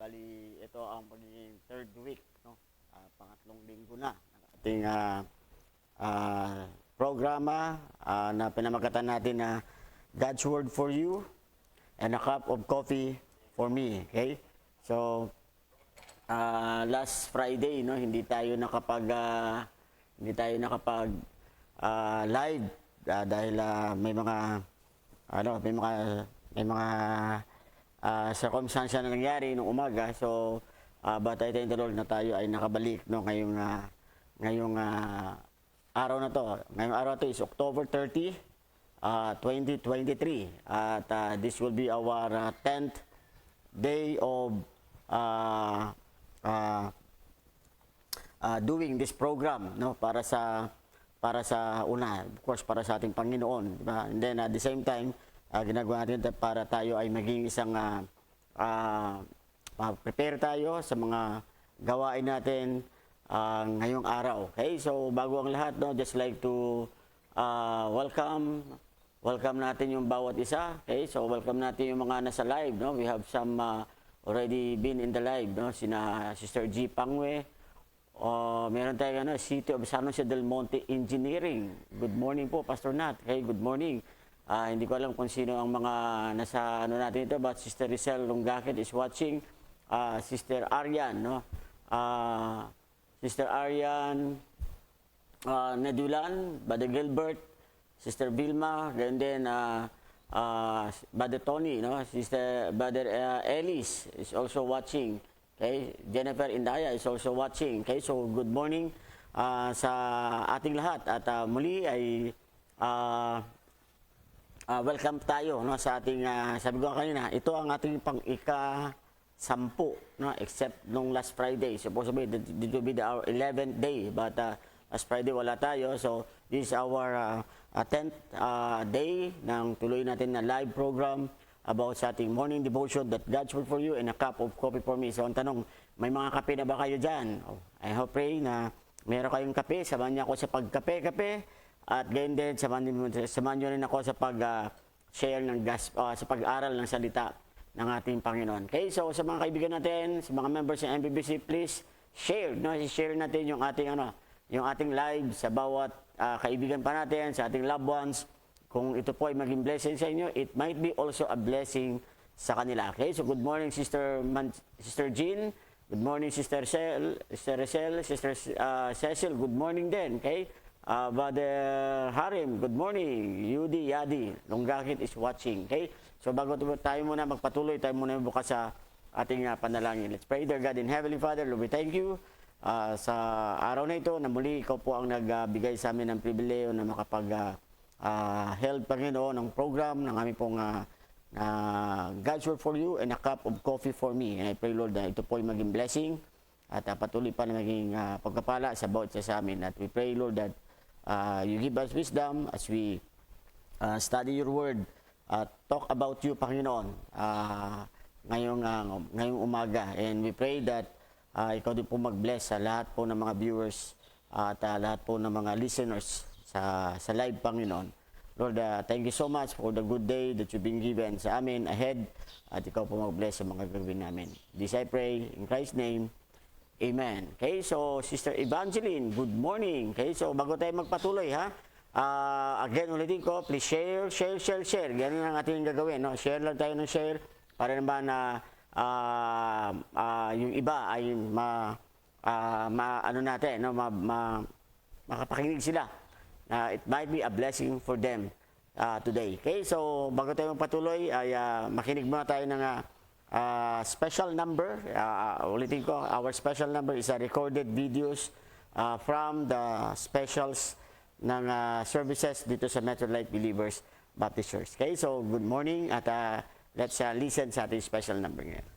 Bali, ito ang magiging third week, no? Pangatlong linggo na ng ating programa na pinamagatan natin na God's Word for You and a Cup of Coffee for Me. Okay? So, last Friday, no, hindi tayo nakapag live dahil may mga circumstance na nangyari nung umaga. So, batay tayo the Lord na tayo ay nakabalik, no, ngayong araw na to. Ngayong araw to is October 30, 2023. At this will be our 10th day of doing this program, no, para sa una, of course, para sa ating Panginoon, diba? And then at the same time, ginagawa natin para tayo ay maging isang prepare tayo sa mga gawain natin ngayong araw. Okay, so bago ang lahat, no, just like to welcome natin yung bawat isa. Okay, so welcome natin yung mga nasa live, no. We have some already been in the live, no, sina Sister G. Pangwe. Meron tayong City of San Jose del Monte Engineering. Good morning po, Pastor Nat. Hey, good morning. Hindi ko alam kung sino ang mga nasa natin ito, but Sister Rizal Lungakit is watching. Sister Arian, no? Sister Arian Nedulan, Brother Gilbert, Sister Vilma, and then Brother Tony, no? Brother Ellis is also watching. Okay, Jennifer Indaya is also watching. Okay, so good morning sa ating lahat at muli ay welcome tayo, no, sa ating sabi ko kanina, ito ang ating pang-ika-10, no, except nung last Friday. Supposedly it will be our 11th day, but last Friday wala tayo. So this is our 10th day ng tuloy natin na live program about sa ating morning devotion that God's Word for You and a Cup of Coffee for Me. So ang tanong, may mga kape na ba kayo dyan? I hope, pray na meron kayong kape. Samahan niyo ako sa pagkape-kape. At gayon din, samahan niyo rin ako sa pag-share sa pag-aral ng salita ng ating Panginoon. Okay, so sa mga kaibigan natin, sa mga members ng MBBC, please share, no? Share natin yung ating live sa bawat kaibigan pa natin, sa ating loved ones. Kung ito po ay maging blessing sa inyo, it might be also a blessing sa kanila. Okay, so good morning, Sister Jean. Good morning, Sister Rachel, Sister Cecil. Good morning din. Okay, Brother Harim. Good morning. Yadi Lungakit is watching. Okay, so bago tayo muna magpatuloy, tayo muna bukas sa ating panalangin. Let's pray. Dear God in Heavenly Father, Lord, we thank you sa araw na ito na muli ikaw po ang nagbigay sa amin ng pribileyo na help, Panginoon, ng program ng aming pong God's Word for You and a Cup of Coffee for Me. And I pray, Lord, na ito po ay maging blessing at patuloy pa na maging pagkapala sa bawat isa sa amin. At we pray, Lord, that you give us wisdom as we study your Word, talk about you, Panginoon, ngayong umaga. And we pray that ikaw din po mag-bless sa lahat po ng mga viewers at lahat po ng mga listeners sa live, Panginoon. Lord, thank you so much for the good day that you've been given sa amin ahead at ikaw po mag-bless sa mga gagawin namin. This I pray in Christ's name. Amen. Okay, so Sister Evangeline, good morning. Okay, so bago tayo magpatuloy, again, ulitin ko, please share. Ganun ang ating gagawin, no? Share lang tayo ng share para naman na yung iba ay makapakinig sila. It might be a blessing for them today. Okay, so bago tayo magpatuloy, ay makinig muna tayo ng special number. Ulitin ko, our special number is recorded videos from the specials ng services dito sa Metro Light Believers Baptist Church. Okay, so good morning at let's listen sa ating special number ngayon.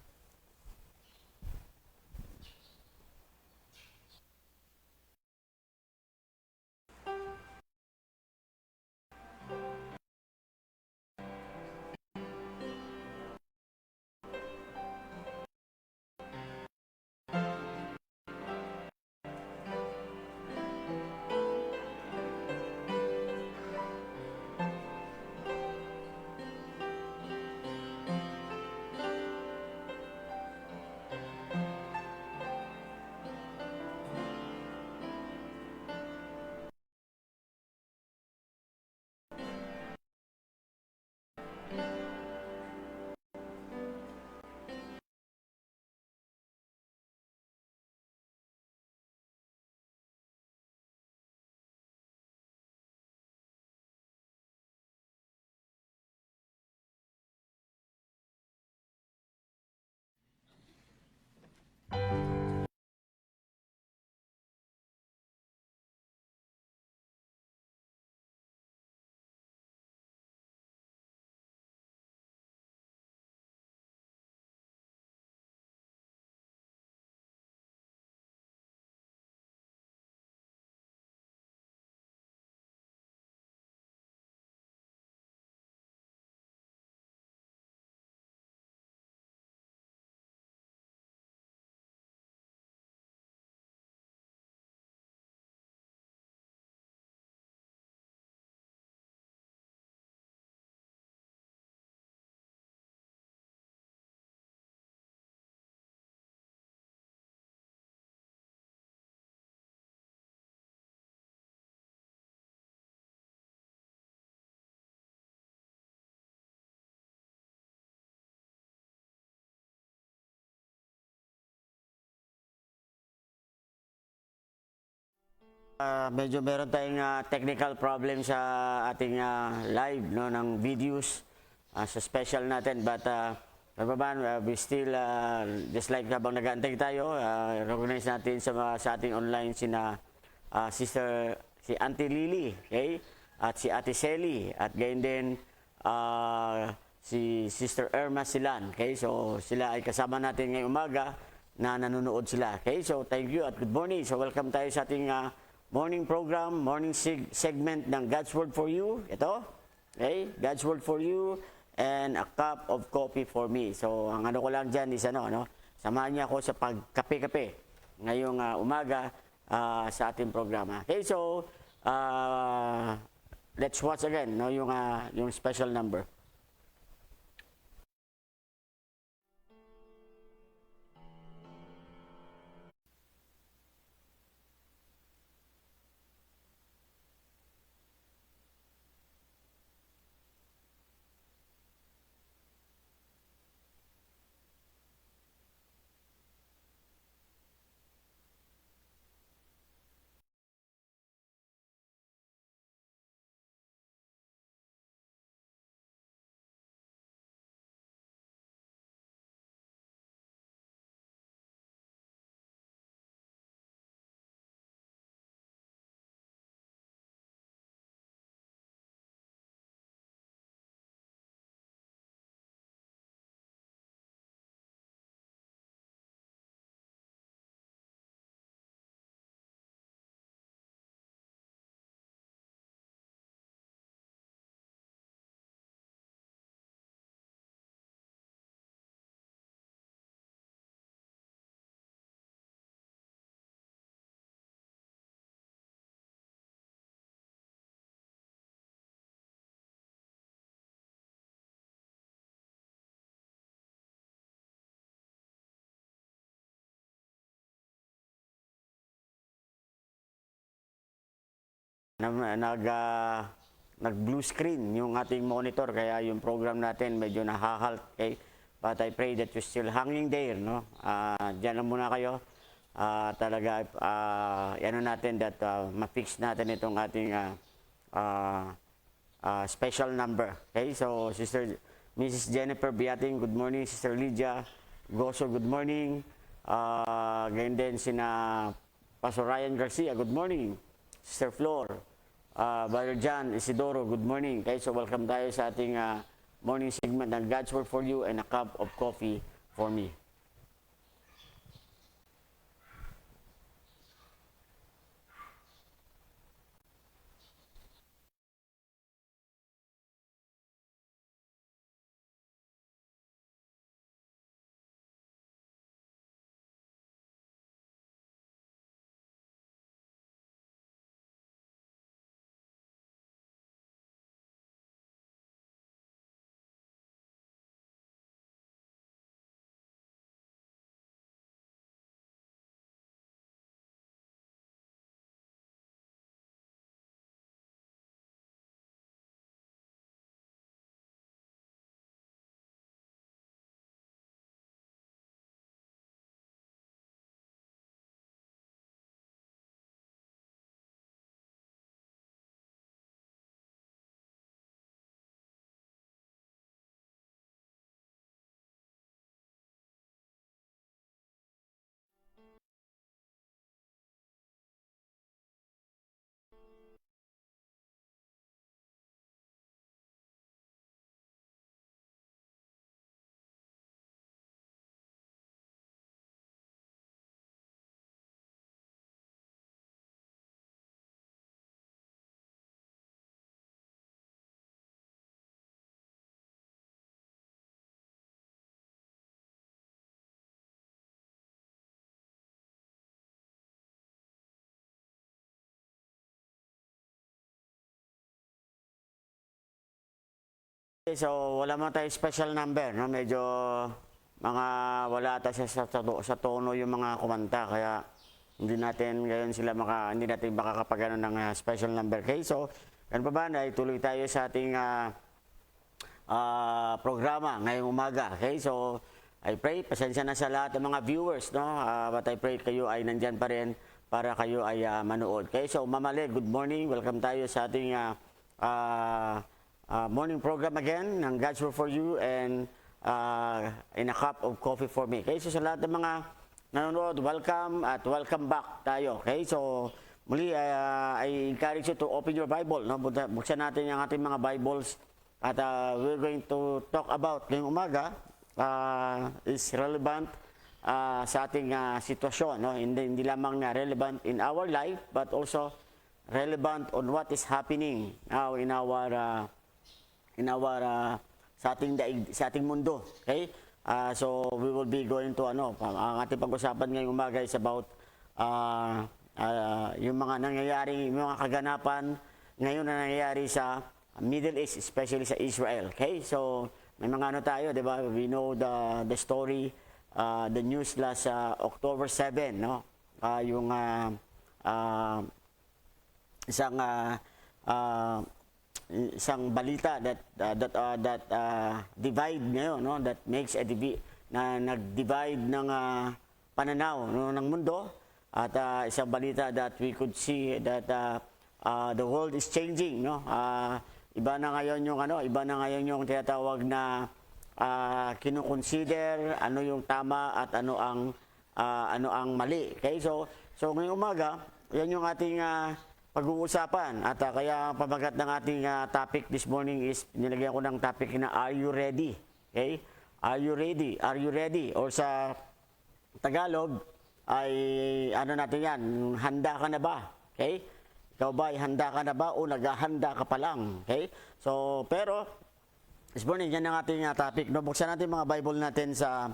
Medyo meron tayong technical problem sa ating live no ng videos sa special natin, but we still just like habang nag-aantay tayo, recognize natin sa ating online si Auntie Lily, okay? At si Ate Selly, at gayon din si Sister Irma Silan, okay? So sila ay kasama natin ngayong umaga na nanonood sila, okay? So thank you at good morning. So welcome tayo sa ating morning program, morning segment ng God's Word for You. Ito, okay? God's Word for You and a cup of coffee for me. So, ang ano ko lang dyan is samahan niya ako sa pagkape-kape ngayong umaga sa ating programa. Okay, so, let's watch again yung special number. Nag-blue screen yung ating monitor, kaya yung program natin medyo nahahalt, okay? But I pray that you're still hanging there, no? Diyan lang muna kayo. Talaga, ano natin that ma-fix natin itong ating special number. Okay, so Mrs. Jennifer Biating, good morning. Sister Lydia Goso, good morning. Ganyan din Pastor Ryan Garcia, good morning. Sister Flor, Brother John Isidoro, good morning. Okay, so welcome tayo sa ating morning segment ng God's Word for You and a cup of coffee for me. So, wala mo tayo special number, no? Medyo wala ata siya sa tono yung mga kumanta, kaya hindi natin makakapagano ng special number. Okay, so, ganun pa ba, tuloy tayo sa ating programa ngayong umaga. Okay, so, I pray, pasensya na sa lahat ng mga viewers, no? But I pray kayo ay nandyan pa rin para kayo ay manood. Okay, so Mamale, good morning. Welcome tayo sa ating morning program again ng God's Word for You and in a cup of coffee for me. Okay, so sa lahat ng mga nanonood, welcome at welcome back tayo. Okay, so muli, I encourage you to open your Bible. No? Buksan natin yung ating mga Bibles at we're going to talk about ngayong umaga is relevant sa ating sitwasyon. No? Hindi lamang na relevant in our life but also relevant on what is happening now in our sa ating mundo. Okay? So we will be going to ang ating pag-usapan ngayong umaga is about yung mga nangyayari, yung mga kaganapan ngayon na nangyayari sa Middle East, especially sa Israel. Okay? So may mga tayo, 'di ba? We know the story, the news last October 7, no? Yung isang balita that divide ngayon, no? That makes na nag-divide ng pananaw, no, ng mundo. At isang balita that we could see that the world is changing, no? Iba na ngayon yung tinatawag na kino-consider ano yung tama at ano ang mali. Okay? So ngayong umaga, yan yung ating pag-uusapan. At kaya pamagat ng ating topic this morning is nilagyan ko ng topic na Are you ready? Okay? Are you ready? Are you ready? Or sa Tagalog ay natin yan, handa ka na ba? Okay? Ikaw ba ay handa ka na ba o naghahanda ka pa lang? Okay? So, pero, this morning, yan ang ating topic. No? Buksan natin mga Bible natin sa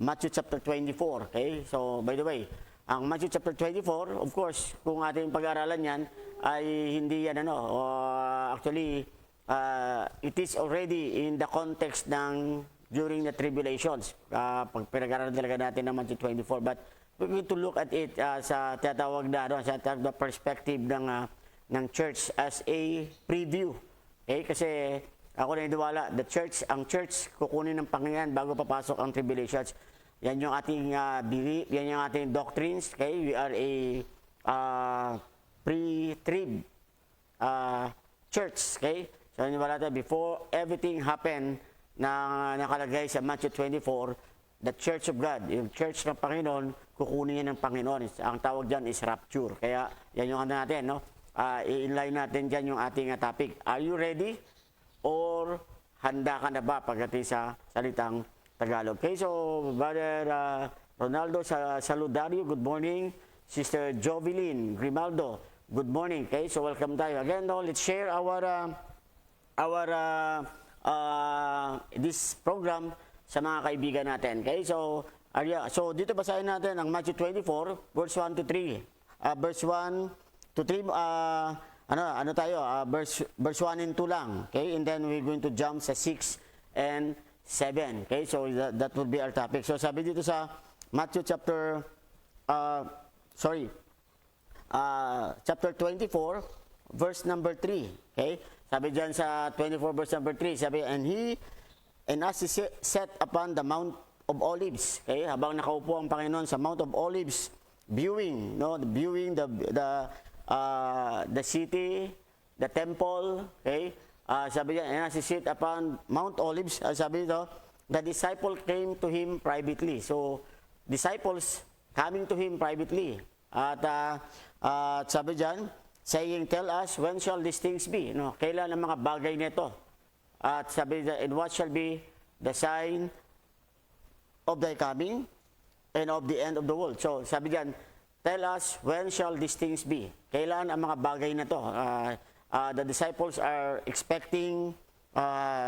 Matthew chapter 24. Okay? So, by the way, ang Matthew chapter 24, of course, kung ating pag-aralan yan, ay hindi yan actually, it is already in the context ng during the tribulations. Pag pinag-aralan talaga natin ng Matthew 24. But, we need to look at it sa tinatawag na sa the perspective ng church as a preview. Okay? Kasi ako naniniwala, ang church kukunin ng Panginoon bago papasok ang tribulations. Yan yung ating belief, yan yung ating doctrines. Okay? We are a pre-trib church. Okay? So naniniwala tayo, before everything happened na nakalagay sa Matthew 24, the Church of God, yung Church ng Panginoon, kukunin niya ng Panginoon. Ang tawag dyan is rapture. Kaya yan yung natin, no? I-inline natin dyan yung ating topic. Are you ready? Or handa ka na ba pagdating sa salitang Tagalog? Okay, so Brother Ronaldo Saludario, good morning. Sister Jovelyn Grimaldo, good morning. Okay, so welcome tayo. Again, no, let's share this program sa mga kaibigan natin. Okay? So dito basahin natin ang Matthew 24, verse 1 to 3. Verse 1 to 3, verse 1 and 2 lang. Okay? And then we're going to jump sa 6 and 7. Okay? So that will be our topic. So sabi dito sa Matthew chapter 24, verse number 3. Okay? Sabi diyan sa 24 verse number 3, sabi, And as he sat upon the Mount of Olives, okay, habang nakaupo ang Panginoon sa Mount of Olives, viewing the city, the temple, okay, sabi niya, and as he sat upon Mount Olives, sabi dito, the disciple came to him privately. So, disciples coming to him privately. At sabi diyan, saying, Tell us, when shall these things be? No, kailan ang mga bagay nito? At sabi niya, and what shall be the sign of thy coming and of the end of the world? So sabi diyan, tell us when shall these things be? Kailan ang mga bagay na to? The disciples are expecting,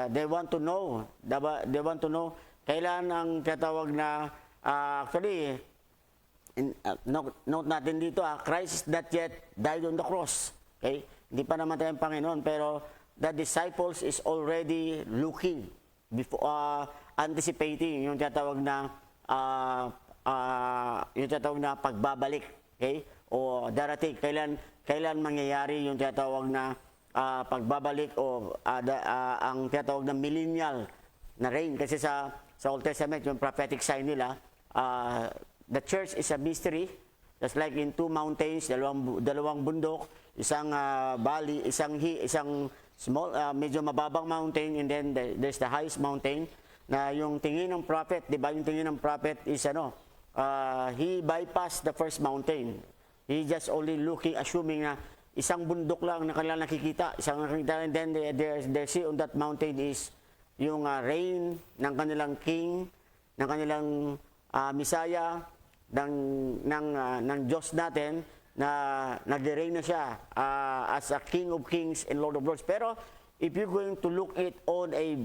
they want to know kailan ang tinatawag na actually, note natin dito, Christ is not yet died on the cross. Okay? Hindi pa namatay ang Panginoon, pero the disciples is already looking, anticipating yung tinatawag na pagbabalik, okay? O darating, kailan mangyayari yung tinatawag na pagbabalik o ang tinatawag na millennial na reign. Kasi sa Old Testament, yung prophetic sign nila, the church is a mystery, Just like in two mountains, dalawang bundok, isang valley, isang small, medyo mababang mountain, and then there's the highest mountain, na yung tingin ng prophet, di ba, yung tingin ng prophet is he bypassed the first mountain. He just only looking, assuming na isang bundok lang na kanilang nakikita, and then they see on that mountain is yung reign ng kanilang king, ng kanilang Messiah, ng Diyos natin, na nag-reign na siya as a King of Kings and Lord of Lords. Pero if you're going to look it on a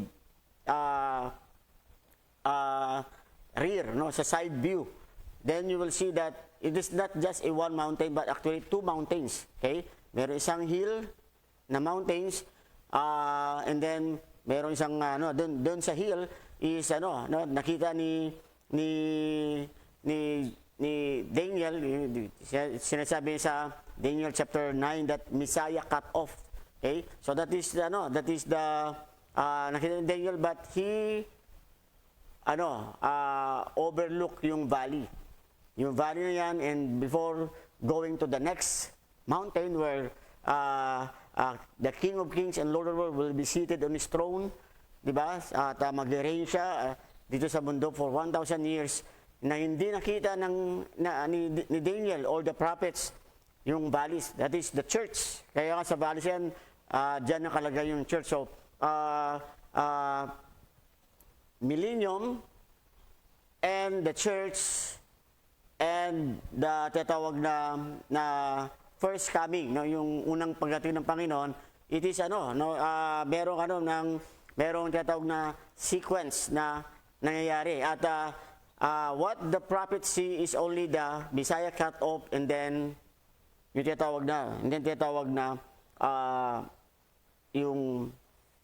rear, no, sa side view, then you will see that it is not just a one mountain, but actually two mountains. Okay? Meron isang hill na mountains, and then meron isang doon sa hill is nakita ni Daniel, sinasabi sa Daniel chapter 9 that Messiah cut off. Okay? So that is the nakita ni Daniel, but he overlook yung valley. Yung valley na yan, and before going to the next mountain where the King of Kings and Lord of Lords will be seated on his throne, di ba? At mag-reign siya dito sa mundo for 1,000 years, na hindi nakita ni Daniel or the prophets yung valleys. That is the church. Kaya nga sa valleys yan, dyan nakalagay yung church. So, millennium and the church and the tatawag na first coming, no, yung unang pagdating ng Panginoon, it is merong tatawag na sequence na nangyayari. At what the prophets see is only the Messiah cut off, and then yung tatawag na yung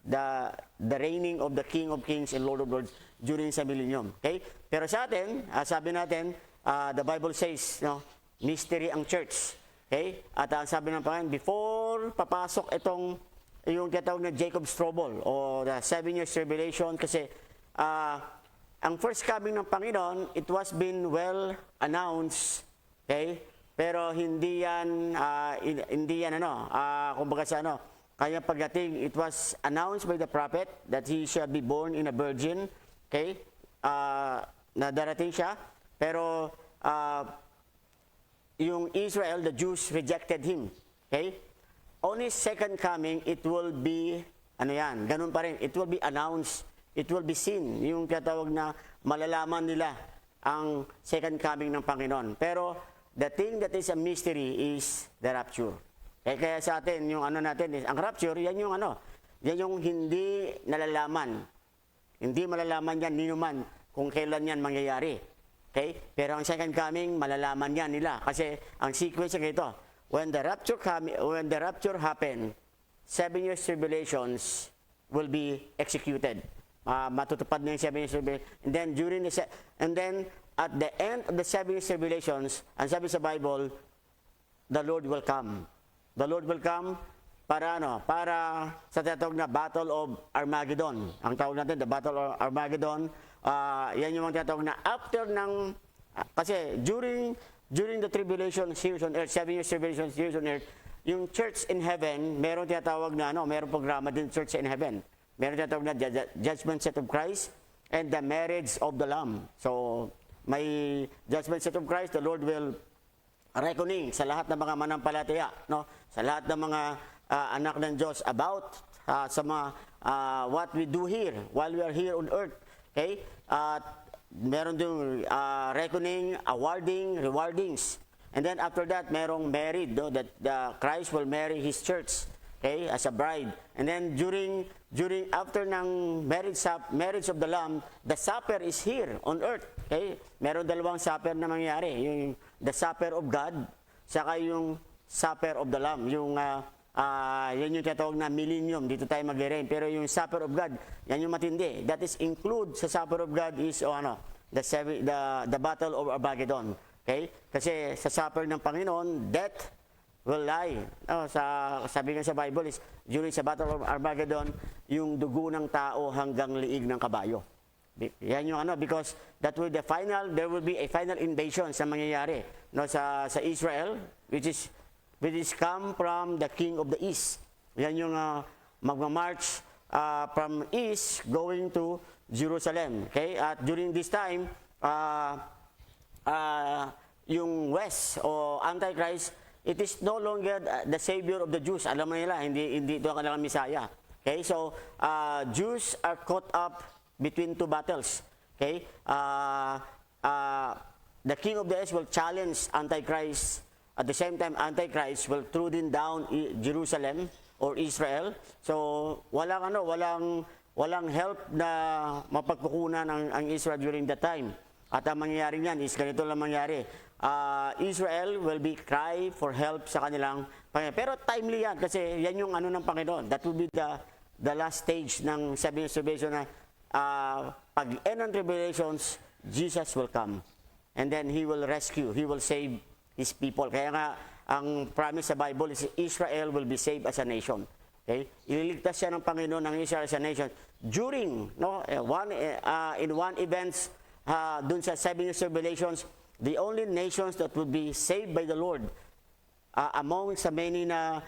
the reigning of the King of Kings and Lord of Lords during sa millennium. Okay? Pero sa atin, sabi natin, the Bible says, mystery ang church. Okay? At sabi ng Panginoon, before papasok yung tinatawag na Jacob's trouble o the 7 years tribulation, kasi ang first coming ng Panginoon, it was been well announced, okay? Pero hindi yan kumbaga sa kaya pagdating, it was announced by the prophet that he shall be born in a virgin, okay? Na darating siya, pero yung Israel, the Jews rejected him, okay? On his second coming, it will be ganun pa rin, it will be announced, it will be seen, yung tinatawag na malalaman nila ang second coming ng Panginoon. Pero the thing that is a mystery is the rapture. Kaya sa atin, yung natin is, ang rapture, yan yung hindi nalalaman. Hindi malalaman yan ninuman kung kailan yan mangyayari. Okay? Pero ang second coming, malalaman yan nila. Kasi ang sequence ng ito, when the rapture happen, 7 years tribulations will be executed. Matutupad na yung 7 years tribulation. And then at the end of the 7 years tribulations, ang sabi sa Bible, the Lord will come. The Lord will come para sa tinatawag na Battle of Armageddon. Ang tawag natin, the Battle of Armageddon, yan yung tinatawag na after kasi during the tribulation here on earth, 7 years tribulation here on earth, yung church in heaven, meron tinatawag na meron programa din church in heaven. Meron tinatawag na judgment seat of Christ and the marriage of the Lamb. So, may judgment seat of Christ, the Lord will reckoning sa lahat ng mga manampalataya, sa lahat ng mga anak ng Diyos about sa mga what we do here while we are here on earth. Okay? Meron din reckoning, awarding, rewardings. And then after that, merong married, that Christ will marry His church, okay, as a bride. And then after ng marriage of the Lamb, the supper is here on earth. Okay? Meron dalawang supper na mangyayari. Yung the supper of God, saka yung supper of the Lamb. Yan yung tinatawag na millennium. Dito tayo mag-reign. Pero yung supper of God, yan yung matindi. That is include sa supper of God is the battle of Armageddon. Okay? Kasi sa supper ng Panginoon, death will lie. Sabi nga sa Bible is, during sa battle of Armageddon, yung dugo ng tao hanggang liig ng kabayo. Yan yung ano, because that will the final, there will be a final invasion sa mangyayari, no, sa Israel, which is come from the king of the east. Yan yung magma-march from east going to Jerusalem. Okay? At during this time, yung west o Antichrist, it is no longer the savior of the Jews. Alam mo nila, hindi ito ang kanilang Messiah. Okay? So, Jews are caught up between two battles. Okay? The king of the east will challenge Antichrist. At the same time, Antichrist will trodden down Jerusalem or Israel. So, walang help na mapagkukunan ang Israel during that time. At ang mangyayari niyan is ganito lang mangyari. Israel will be cry for help sa kanilang Panginoon. Pero timely yan kasi yan yung ano ng Panginoon. That will be the last stage ng 7 years tribulation na pag end ng tribulations, Jesus will come. And then He will rescue, He will save His people. Kaya nga, ang promise sa Bible is Israel will be saved as a nation. Okay? Ililigtas siya ng Panginoon ng Israel as a nation. During, in one events, dun sa 7 years tribulations, the only nations that would be saved by the Lord, among sa many na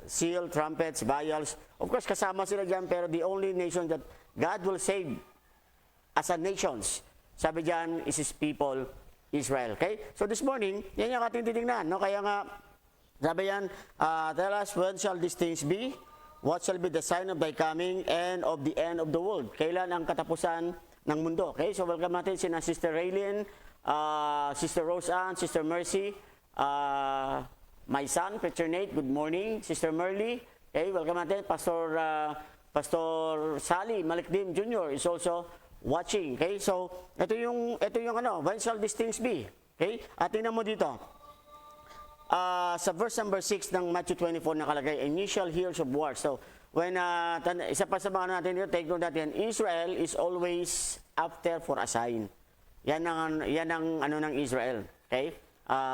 seal, trumpets, vials, of course kasama sila dyan, pero the only nation that God will save as a nations, sabi dyan, is His people, Israel. Okay? So this morning, yan yung ating titignan. No? Kaya nga, sabi yan, tell us, when shall these things be? What shall be the sign of thy coming and of the end of the world? Kailan ang katapusan ng mundo? Okay? So welcome natin si Sister Raylene, Sister Roseanne, Sister Mercy, my son, Preacher Nate, good morning. Sister Merly, okay, welcome natin. Pastor Sally Malikdim Jr. is also watching. Okay, so ito yung ano, when shall these things be? Okay, at tingnan mo dito. Sa verse number 6 ng Matthew 24 nakalagay, and ye shall hear of war. So when isa pa sa mga natin dito, take note natin, Israel is always after for a sign. Yan ang ano ng Israel. Okay?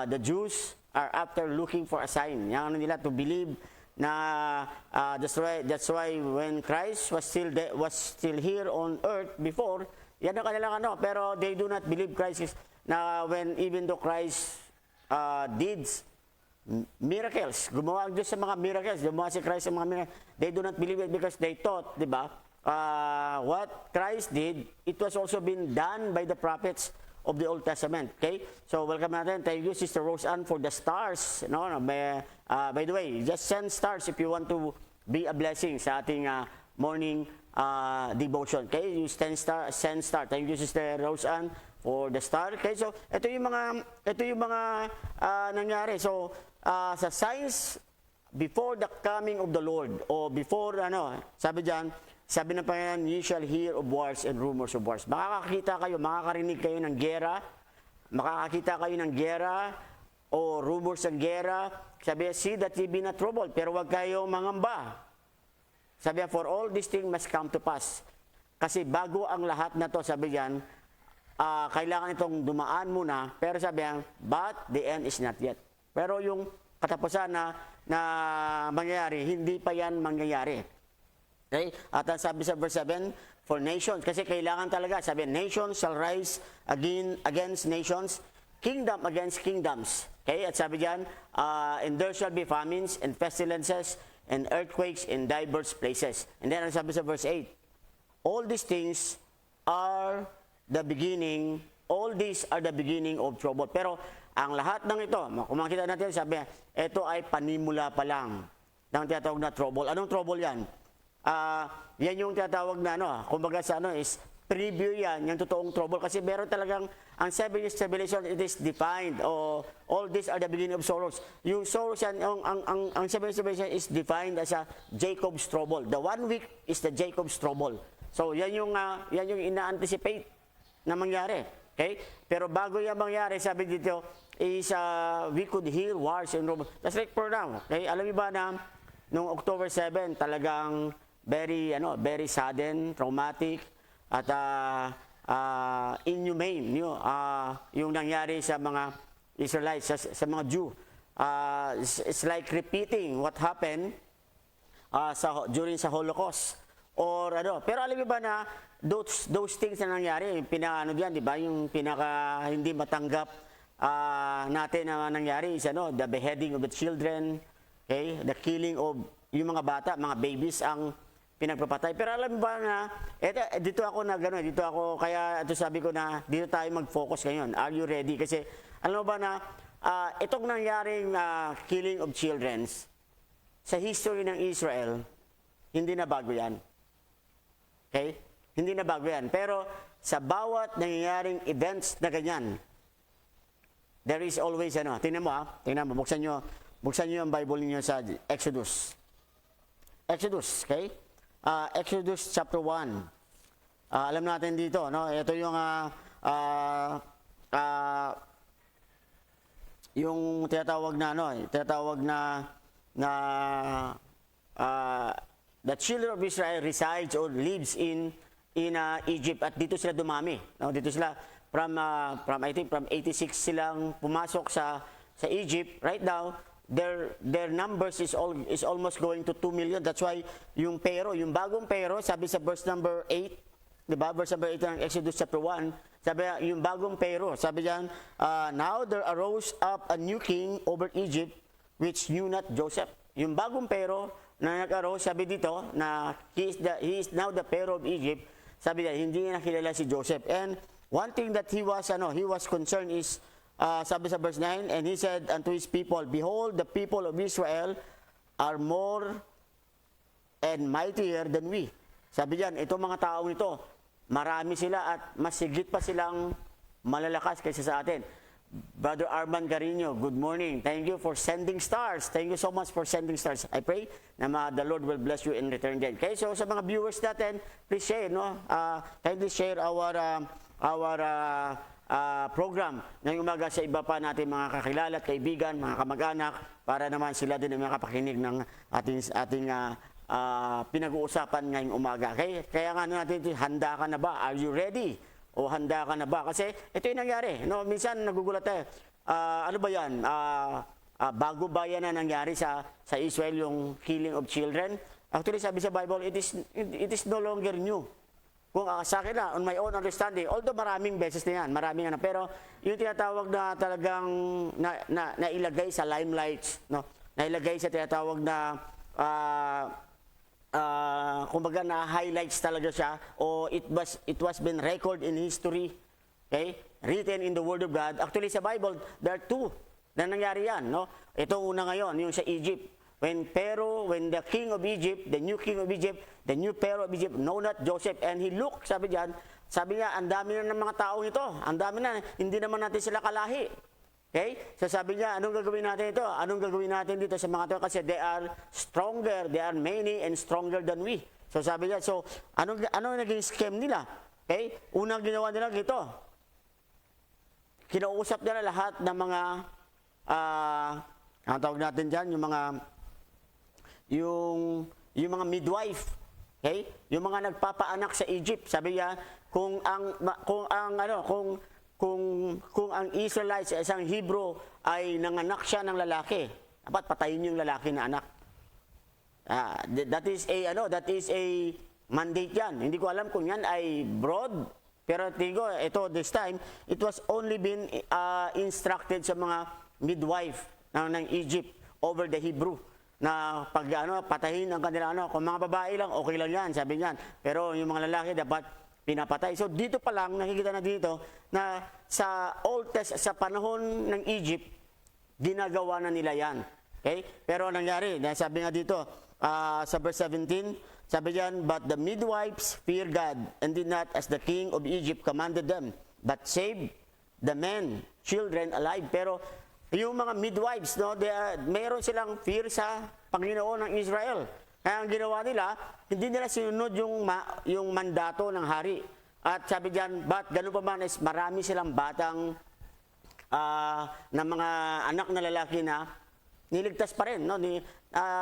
The Jews are after looking for a sign. Yan ano nila to believe na that's why when Christ was still here on earth before, yan ang kanilang ano, pero they do not believe Christ is na even though Christ did miracles, gumawa ang Diyos sa mga miracles, gumawa si Christ sa mga miracles, they do not believe it because they thought, di ba, what Christ did, it was also been done by the prophets of the Old Testament. Okay? So, welcome natin. Thank you, Sister Roseanne, for the stars. By the way, just send stars if you want to be a blessing sa ating morning devotion. Okay? You send star. Thank you, Sister Roseanne, for the star. Okay? So, ito yung mga nangyari. So, sa signs before the coming of the Lord, o before, sabi ng Panginoon, ye shall hear of wars and rumors of wars. Makakarinig kayo ng gera, makakakita kayo ng gera, o rumors ng gera. Sabi, see that ye be not troubled, pero wag kayong mangamba. Sabi, for all these things must come to pass. Kasi bago ang lahat na to, sabi yan, kailangan itong dumaan muna, pero sabi yan, but the end is not yet. Pero yung katapusan na mangyayari, hindi pa yan mangyayari. Okay? At sabi sa verse 7, for nations, kasi kailangan talaga, sabi, nations shall rise against nations, kingdom against kingdoms. Okay? At sabi diyan, and there shall be famines and pestilences and earthquakes in diverse places. And then sabi sa verse 8, all these things are the beginning of trouble. Pero ang lahat ng ito, kung makita natin, sabi, ito ay panimula pa lang ng tinatawag na trouble. Anong trouble yan? Yan yung tinatawag na kumbaga sa is preview yan, yung totoong trouble. Kasi meron talagang, ang 7 years tribulation, it is defined, all these are the beginning of sorrows. Yung sorrows yan, ang 7 years tribulation is defined as a Jacob's trouble. The 1 week is the Jacob's trouble. So, yan yung ina-anticipate na mangyari. Okay? Pero bago yan mangyari, sabi dito, is we could hear wars and rumors. That's like for now. Okay? Alam niyo ba na, noong October 7, talagang very sudden, traumatic, at inhumane yung nangyari sa mga Israelites, sa mga Jew. It's like repeating what happened during sa Holocaust, or ano. Pero alam niyo ba na those things na nangyari, yung pinaka ano diyan, 'di ba? Yung pinaka hindi matanggap natin na nangyari is ano, the beheading of the children, okay? The killing of yung mga bata, mga babies ang pinagpapatay. Pero alam mo ba na dito ako na gano'n, dito ako kaya ito sabi ko na dito tayo mag-focus ngayon. Are you ready? Kasi alam mo ba na itong nangyaring killing of children sa history ng Israel, hindi na bago 'yan. Okay? Hindi na bago 'yan. Pero sa bawat nangyayaring events na ganyan, there is always ano. Tingnan mo, buksan niyo yung Bible niyo sa Exodus. Exodus, okay? Exodus chapter 1. Alam natin dito, no? Ito yung yung tinatawag na the children of Israel resides or lives in Egypt, at dito sila dumami, no? Dito sila from I think from 86 silang pumasok sa Egypt. Right now their numbers is almost going to 2 million. That's why yung bagong pero, sabi sa verse number 8, 'di ba? Verse number 8 ng Exodus chapter 1, sabi yung bagong pero, sabi diyan, now there arose up a new king over Egypt which knew not Joseph. Yung bagong pero na nag-arose, sabi dito na he is now the Pharaoh of Egypt. Sabi niya, hindi niya nakilala si Joseph. And one thing that he was concerned is, sabi sa verse 9, and he said unto his people, behold, the people of Israel are more and mightier than we. Sabi diyan, itong mga taong ito, marami sila at mas higit pa silang malalakas kaysa sa atin. Brother Arman Carino, good morning. Thank you for sending stars. Thank you so much for sending stars. I pray na the Lord will bless you in return din. Okay, so sa mga viewers natin, please share, no? Kindly share our program ngayong umaga sa iba pa natin mga kakilala at kaibigan, mga kamag-anak, para naman sila din ang makapakinig ng ating pinag-uusapan ngayong umaga. Okay? Kaya nga natin, handa ka na ba? Are you ready? O handa ka na ba? Kasi ito yung nangyari. No, minsan nagugulat tayo. Ano ba yan? Bago ba yan na nangyari sa Israel, yung killing of children? Actually, sabi sa Bible, it is no longer new. Kung sa akin na, on my own understanding, although maraming beses na yan, maraming ano, pero yung tinatawag na talagang nailagay sa limelight, no? Nailagay sa tinatawag na kumbaga na highlights talaga siya, o it was been record in history, okay, written in the Word of God. Actually sa Bible there are two na nangyari yan, no? Ito una ngayon, yung sa Egypt, when the king of Egypt, the new king of Egypt, the new Pharaoh of Egypt, know not Joseph, and he looked, sabi niya, ang dami na ng mga taong ito, ang dami na, hindi naman natin sila kalahi. Okay? So sabi niya, anong gagawin natin ito? Anong gagawin natin dito sa mga ito? Kasi they are stronger, they are many and stronger than we. So sabi niya, so anong naging scam nila? Okay? Unang ginawa nila ito. Kinausap nila lahat ng mga, ang tawag natin dyan, yung mga midwife. Okay? Yung mga nagpapaanak sa Egypt. Sabi niya, kung ang Israelites, isang Hebrew, ay nanganak siya ng lalaki, dapat patayin yung lalaki na anak. That is a mandate yan. Hindi ko alam kung yan ay broad, pero tingko, this time, it was only been instructed sa mga midwife ng Egypt over the Hebrew, na patayin ang kanila, kung mga babae lang, okay lang yan, sabi niyan. Pero yung mga lalaki dapat pinapatay. So dito pa lang nakikita na dito na sa sa panahon ng Egypt, ginagawa na nila yan. Okay? Pero nangyari, sabi nga dito sa verse 17, sabi diyan, but the midwives fear God and did not as the king of Egypt commanded them, but saved the men, children alive. Pero yung mga midwives, no, mayroon silang fear sa Panginoon ng Israel. Kaya ang ginawa nila, hindi nila sinunod yung mandato ng hari. At sabi diyan, but ganun pa man is marami silang batang na mga anak na lalaki na niligtas pa rin, no?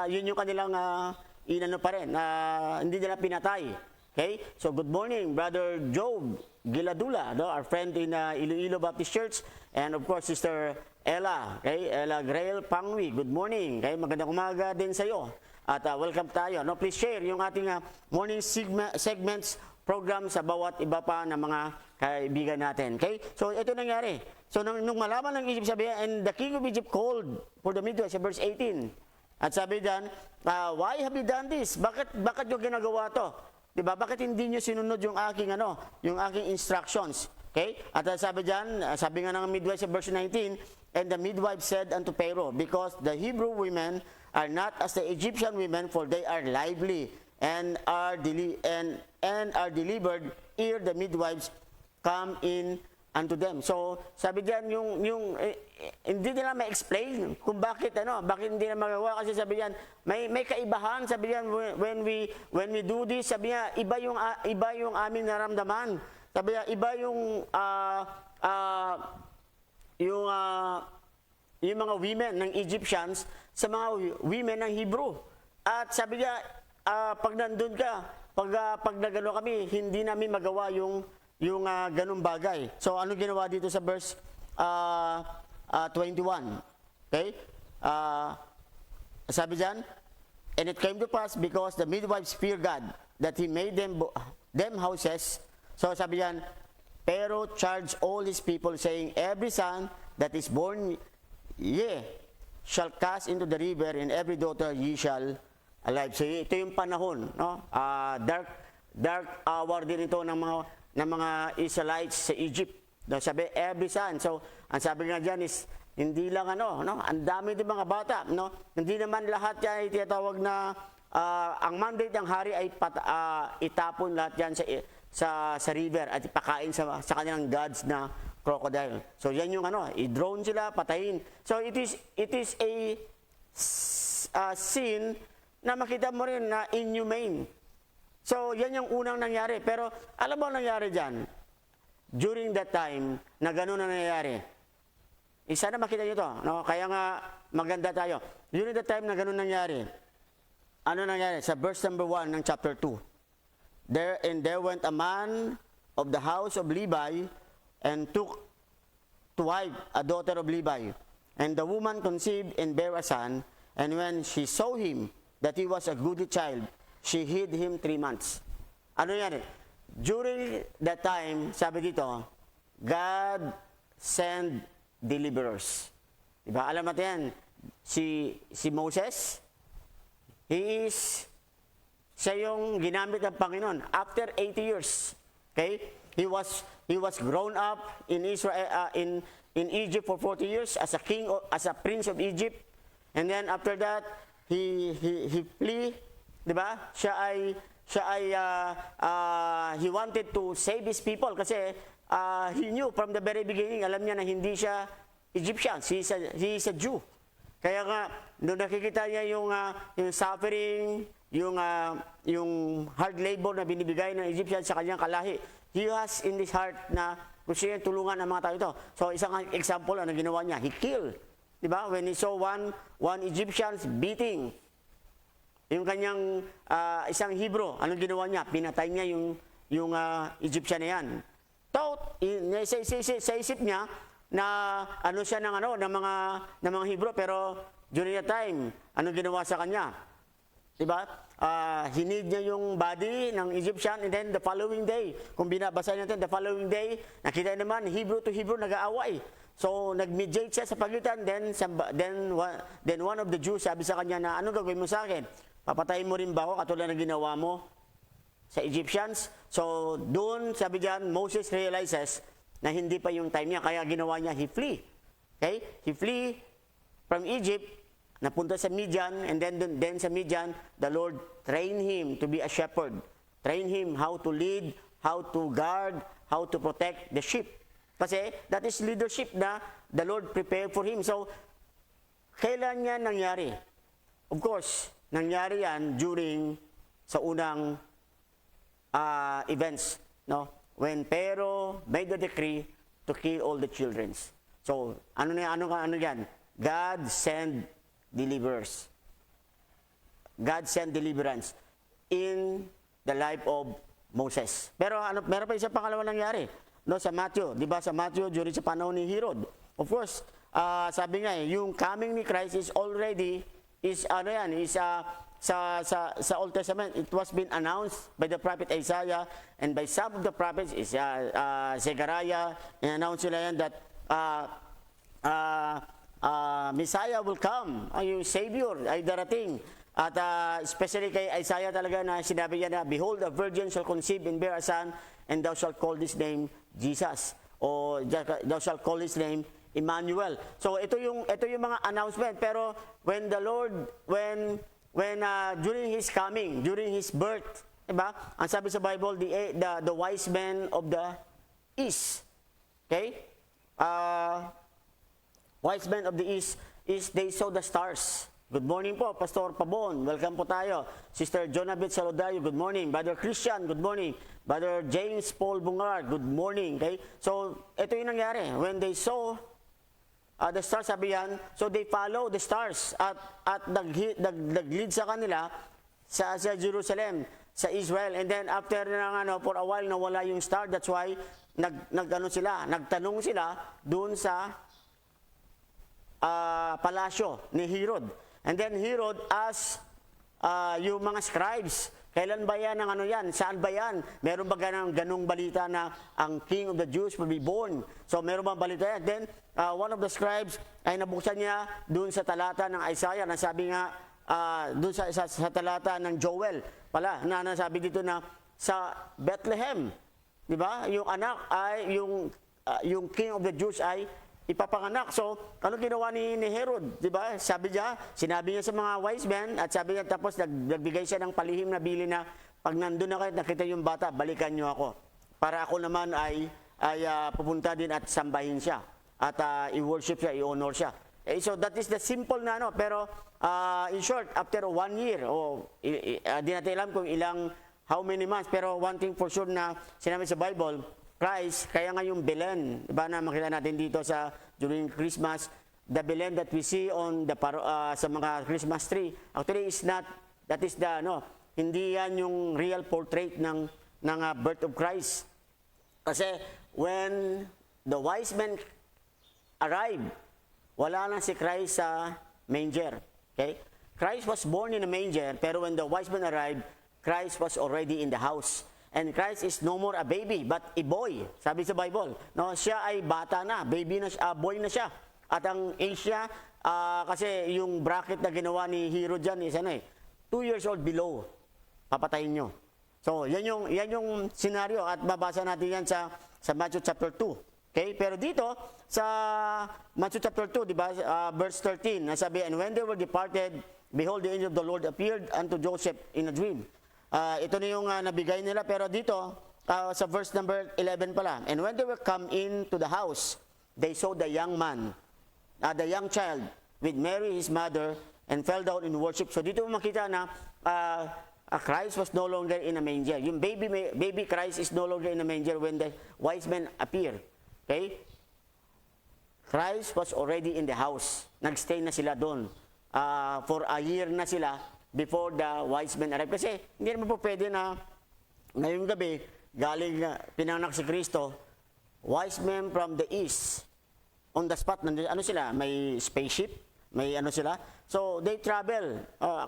Yun yung kanilang inano pa rin, hindi nila pinatay. Okay? So good morning, Brother Job Giladula, no? Our friend in Iloilo Baptist Church, and of course Sister Ella, okay? Ella Grail Pangwi, good morning. Okay? Magandang umaga din sa iyo. At welcome tayo. No, please share yung ating morning segments program sa bawat iba pa na mga kaibigan natin. Okay? So ito nangyari. So nung malaman ng Egypt, sabi niya, and the king of Egypt called for the midwives, sa verse 18. At sabi diyan, why have you done this? Bakit yung ginagawa to? 'Di ba? Bakit hindi niyo sinunod yung aking yung aking instructions? Okay? At sabi diyan, sabi nga ng midwives sa verse 19, and the midwife said unto Pharaoh, because the Hebrew women are not as the Egyptian women, for they are lively and are delivered ere the midwives come in unto them. So, sabi diyan hindi nila ma-explain kung bakit hindi na magawa, kasi sabi diyan may kaibahan, sabi diyan when we do this, sabi niya iba yung aming naramdaman. Sabi niya iba yung mga women ng Egyptians sa mga women ng Hebrew. At sabi niya pag nandun ka, pag nagano kami, hindi namin magawa yung ganung bagay. So ano ginawa dito sa verse 21? Okay? Sabi diyan, and it came to pass, because the midwives fear God, that He made them houses. So sabi diyan, pero charge all His people, saying, every son that is born shall cast into the river, and every daughter ye shall alive. So ito yung panahon, no? Dark hour din ito ng mga Israelites sa Egypt. No, sabi every son. So ang sabi nga diyan is hindi lang ang dami din mga bata, no? Hindi naman lahat yan ay tinatawag na ang mandate ng hari ay itapon lahat yan sa river at ipakain sa kanilang gods na crocodile. So yan yung i-drone sila, patayin. So it is a sin na makita mo rin na inhumane. So, yan yung unang nangyari. Pero, alam mo ang nangyari dyan? During that time, na gano'n na nangyari. Isa na makita nyo to. No? Kaya nga, maganda tayo. During that time na gano'n nangyari, ano nangyari? Sa verse number 1 ng chapter 2. There went a man of the house of Levi, and took to wife a daughter of Levi. And the woman conceived and bare a son, and when she saw him, that he was a goodly child, she hid him 3 months. Ano yan? During that time, sabi dito, God sent deliverers. Diba? Alam natin yan, si Moses, siya yung ginamit ng Panginoon after 80 years. Okay? He was grown up in Israel, in Egypt for 40 years as a king, as a prince of Egypt. And then after that, he flee, 'di ba? He wanted to save his people kasi he knew from the very beginning, alam niya na hindi siya Egyptian, he is a Jew. Kaya nga nung nakikita niya yung suffering, yung hard labor na binibigay ng Egyptian sa kanyang kalahi, he has in his heart na gusto niya tulungan ang mga tao ito. So isang example ano ginawa niya, he killed. Diba? When he saw one Egyptian beating yung kanyang isang Hebrew, anong ginawa niya? Pinatay niya yung Egyptian na yan. Sa isip niya na ano siya ng mga Hebrew, pero during that time, anong ginawa sa kanya? Diba? Hinid niya yung body ng Egyptian, and then the following day, kung binabasa natin, the following day, nakita naman, Hebrew to Hebrew nag-aaway. So, nag-mediate siya sa pagitan, then one of the Jews sabi sa kanya na, anong gagawin mo sa akin? Papatayin mo rin ba ako katulad na ginawa mo sa Egyptians? So, doon, sabi diyan, Moses realizes na hindi pa yung time niya, kaya ginawa niya, he flee. Okay? He flee from Egypt, napunta sa Midian, and then sa Midian, the Lord trained him to be a shepherd. Train him how to lead, how to guard, how to protect the sheep. Kasi that is leadership na the Lord prepared for him. So, kailan yan nangyari? Of course, nangyari yan during sa unang events, no? When Pharaoh made the decree to kill all the children. So, ano yan? God sent deliverers. God sent deliverance in the life of Moses. Pero meron pa isang pangalawa nangyari. No, sa Matthew, 'di ba? Sa Matthew during sa panahon ni Herod. Of course, sabi nga yung coming ni Christ is already sa Old Testament. It was been announced by the prophet Isaiah and by some of the prophets, Zechariah, in-announce nila yan that Messiah will come, yung Savior ay darating. At especially kay Isaiah talaga na sinabi niya na, behold, a virgin shall conceive and bear a son, and thou shalt call his name Jesus. O thou shalt call his name Emmanuel. So ito yung mga announcement. Pero when the Lord, during his coming, during his birth, diba? Ang sabi sa Bible, the wise men of the east. Okay? Wise men of the east is they saw the stars. Good morning po, Pastor Pabon. Welcome po tayo. Sister Jonabeth Salodayo, good morning. Brother Christian, good morning. Brother James Paul Bungar, good morning. Okay? So, ito yung nangyari. When they saw the stars, sabi yan, so they follow the stars at nag-lead sa kanila sa Jerusalem, sa Israel. And then after for a while nawala yung star. That's why nagtanong sila doon sa palasyo ni Herod. And then Herod asked yung mga scribes, kailan ba yan yan? Saan ba yan? Meron ba ganong balita na ang King of the Jews will be born? So meron ba balita yan? Then one of the scribes ay nabuksan niya doon sa talata ng Isaiah na sabi nga doon sa talata ng Joel pala na nasabi dito na sa Bethlehem, di ba? Yung anak ay yung King of the Jews ay ipapanganak. So, ano ginawa ni Herod? Diba? Sinabi niya sa mga wise men at sabi niya tapos nagbigay siya ng palihim na bili na pag nandun na kayo nakita yung bata, balikan niyo ako. Para ako naman ay pupunta din at sambahin siya. At i-worship siya, i-honor siya. So, that is the simple na Pero, in short, after 1 year, di natin alam kung how many months, pero one thing for sure na sinabi sa Bible, Christ, kaya nga yung Belen, diba na makita natin dito during Christmas, the Belen that we see on sa mga Christmas tree, actually is not, that is hindi yan yung real portrait ng birth of Christ. Kasi when the wise men arrived, wala na si Christ sa manger. Okay? Christ was born in a manger, pero when the wise men arrived, Christ was already in the house. And Christ is no more a baby, but a boy. Sabi sa Bible, siya ay bata na, baby na siya, boy na siya. At ang age niya, kasi yung bracket na ginawa ni Herod dyan, is 2 years old below, papatayin nyo. So, yan yung scenario at babasa natin yan sa Matthew chapter 2. Okay? Pero dito, sa Matthew chapter 2, diba, verse 13, nasabi, and when they were departed, behold, the angel of the Lord appeared unto Joseph in a dream. Ito na yung nabigay nila, pero dito, sa verse number 11 pala, and when they were come into the house, they saw the young man, the young child, with Mary his mother, and fell down in worship. So dito makita na Christ was no longer in a manger. Yung baby Christ is no longer in a manger when the wise men appear. Okay? Christ was already in the house. Nagstay na sila doon. For a year na sila before the wise men arrived. Kasi hindi naman po pwede na ngayong gabi, pinanganak si Kristo, wise men from the east, on the spot, sila, may spaceship, may sila. So they travel,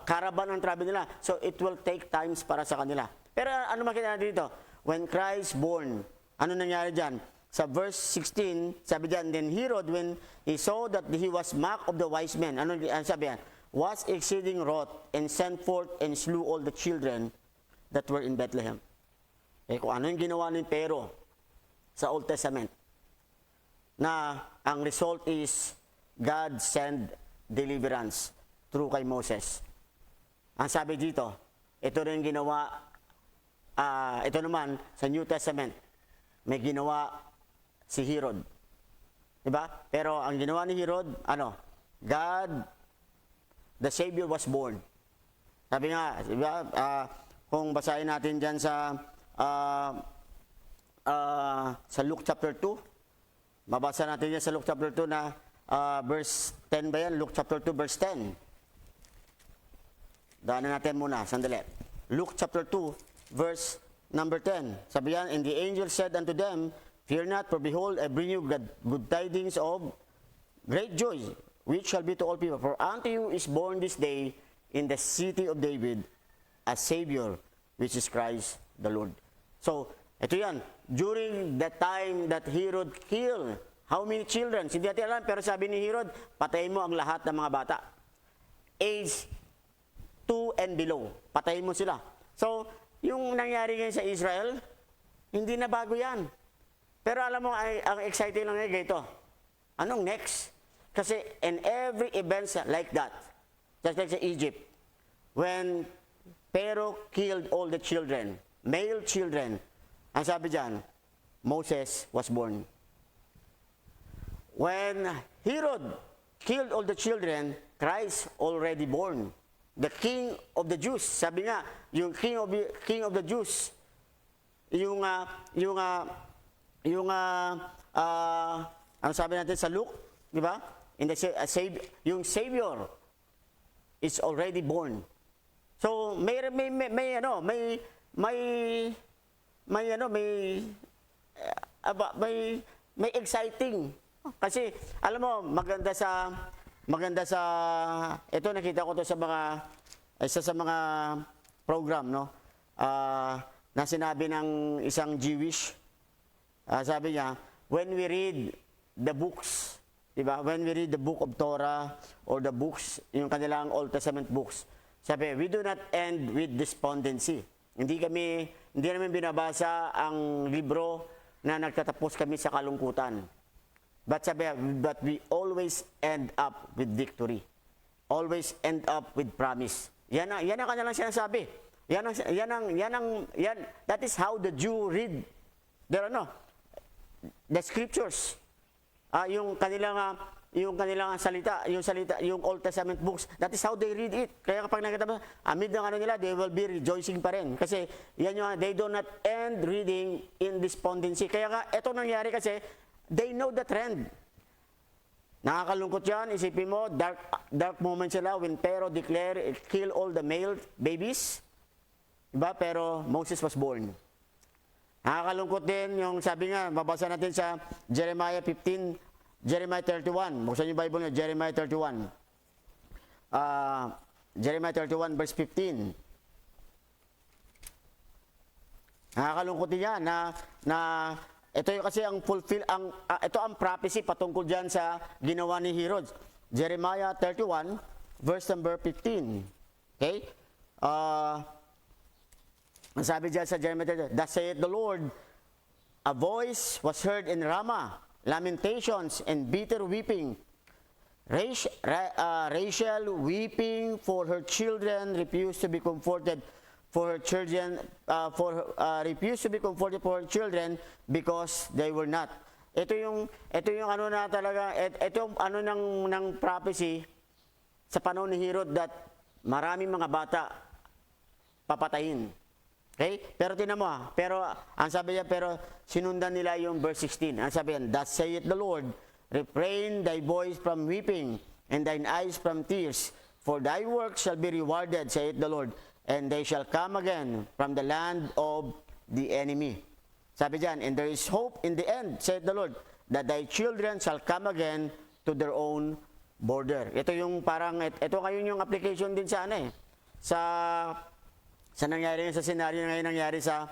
caravan ang travel nila. So it will take times para sa kanila. Pero ano makita natin dito? When Christ born, ano nangyari dyan? Sa verse 16, sabi dyan, then Herod, when he saw that he was mocked of the wise men, ano sabi yan? Was exceeding wroth, and sent forth and slew all the children that were in Bethlehem. Kung ano yung ginawa ni Pero sa Old Testament, na ang result is God send deliverance through kay Moses. Ang sabi dito, ito rin ginawa, ito naman sa New Testament, may ginawa si Herod. Diba? Pero ang ginawa ni Herod, God, the Savior was born. Sabi nga, diba, kung basahin natin dyan sa Luke chapter 2, mabasa natin dyan sa Luke chapter 2 na verse 10 ba yan? Luke chapter 2 verse 10. Daanan natin muna, sandali. Luke chapter 2 verse number 10. Sabi yan, and the angel said unto them, fear not, for behold, I bring you good tidings of great joy, which shall be to all people. For unto you is born this day in the city of David a Savior, which is Christ the Lord. So, ito yan. During the time that Herod killed, how many children? Hindi natin alam, pero sabi ni Herod, patayin mo ang lahat ng mga bata. Age 2 and below. Patayin mo sila. So, yung nangyari ngayon sa Israel, hindi na bago yan. Pero alam mo, ang exciting lang ngayon ito. Anong next? Kasi in every events like that, just like sa Egypt, when Pharaoh killed all the children, male children, ang sabi dyan, Moses was born. When Herod killed all the children, Christ already born. The King of the Jews. Sabi nga, yung King of the Jews, ano sabi natin sa Luke, di ba? Yung Savior is already born. So may exciting. Kasi alam mo, maganda sa ito, nakita ko to sa mga program, no? Na sinabi ng isang Jewish, sabi niya, when we read the books, diba? When we read the book of Torah or the books, yung kanilang Old Testament books, sabi, we do not end with despondency. Hindi namin binabasa ang libro na nagtatapos kami sa kalungkutan. But we always end up with victory. Always end up with promise. Yan ang kanilang sinasabi. That is how the Jew read the scriptures. Yung kanilang salita, yung Old Testament books, that is how they read it. Kaya kapag nakita mo, amid ng nila, they will be rejoicing pa rin. Kasi they do not end reading in despondency. Kaya nga, ito nangyari kasi, they know the trend. Nakakalungkot yan. Isipin mo, dark moment sila when Pharaoh declared, kill all the male babies. Diba? Pero Moses was born. Nakakalungkot din yung sabi nga, mabasa natin sa Jeremiah 31. Buksan yung Bible nyo, Jeremiah 31. Jeremiah 31 verse 15. Nakakalungkot din yan na ito yung kasi ito ang prophecy patungkol diyan sa ginawa ni Herod. Jeremiah 31 verse number 15. Okay? Ang sabi diyan sa Jeremiah 31, thus saith the Lord, a voice was heard in Ramah, lamentations and bitter weeping. Rachel weeping for her children, refused to be comforted for her children, refused to be comforted for her children because they were not. Ito yung ano na talaga, ito yung ano ng prophecy sa panahon ni Herod that maraming mga bata papatayin. Okay? Pero tinan mo pero ang sabi niya, pero sinundan nila yung verse 16. Ang sabi niya, thus saith the Lord, refrain thy voice from weeping and thine eyes from tears, for thy work shall be rewarded, saith the Lord, and they shall come again from the land of the enemy. Sabi diyan, and there is hope in the end, saith the Lord, that thy children shall come again to their own border. Ito yung parang, ito ngayon yung application din sa sa nangyari sa scenario na ngayon nangyari sa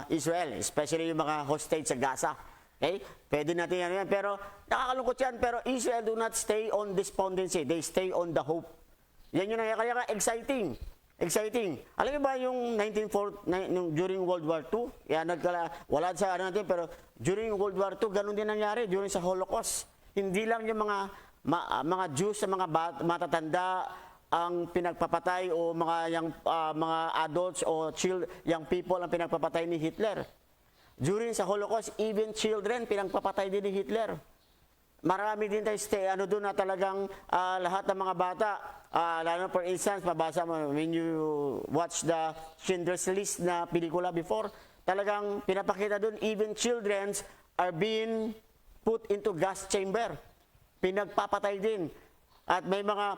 Israel, especially yung mga hostage sa Gaza. Okay? Pwede natin yan. Pero nakakalungkot yan. Pero Israel do not stay on despondency. They stay on the hope. Yan yung nangyari. Kaya exciting. Exciting. Alam mo ba yung during World War II? Yan, wala sa ano natin, pero during World War II, ganun din nangyari. During sa Holocaust. Hindi lang yung mga Jews, mga matatanda, ang pinagpapatay o mga adults o young people ang pinagpapatay ni Hitler. During sa Holocaust, even children pinagpapatay din ni Hitler. Marami din tayo doon na talagang lahat ng mga bata, lalo for instance, mabasa mo when you watch the Schindler's List na pelikula before, talagang pinapakita doon even children are being put into gas chamber. Pinagpapatay din. At may mga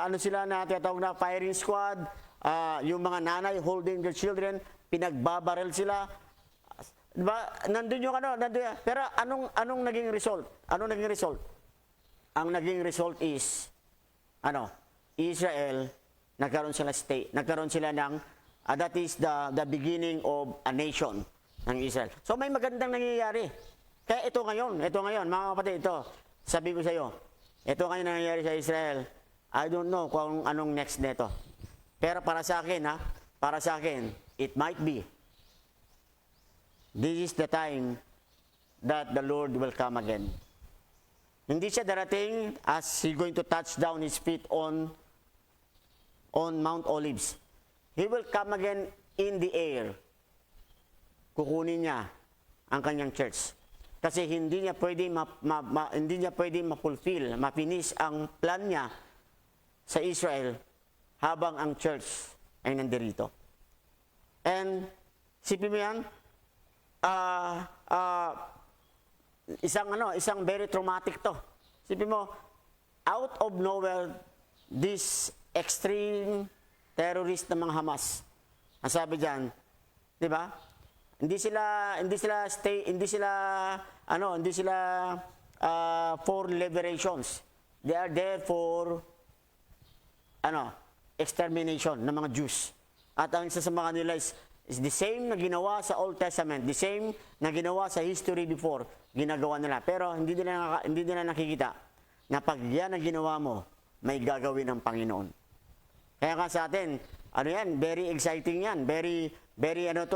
ano sila na tinatawag na firing squad, yung mga nanay holding their children, pinagbabarel sila. Diba? Nandun yung Pero anong naging result? Anong naging result? Ang naging result is Israel, nagkaroon sila state, nagkaroon sila ng, that is the beginning of a nation ng Israel. So may magandang nangyayari. Kaya ito ngayon, mga kapatid, ito, sabi ko sa iyo, ito ngayon nangyayari sa Israel. I don't know kung anong next nito. Pero para sa akin, it might be. This is the time that the Lord will come again. Hindi siya darating as He going to touch down His feet on Mount Olives. He will come again in the air. Kukunin niya ang kanyang church. Kasi hindi niya pwedeng ma-fulfill, ma-finish ang plan niya sa Israel habang ang church ay nandirito. And sipin mo yan, isang very traumatic to. Sipin mo, out of nowhere, this extreme terrorist na mga Hamas, ang sabi diyan, di ba? Hindi sila for liberations. They are there for extermination ng mga Jews. At ang isa sa mga nila is the same na ginawa sa Old Testament, the same na ginawa sa history before, ginagawa nila. Pero hindi nila nakikita na pag yan ang ginawa mo, may gagawin ng Panginoon. Kaya nga sa atin, very exciting yan. Very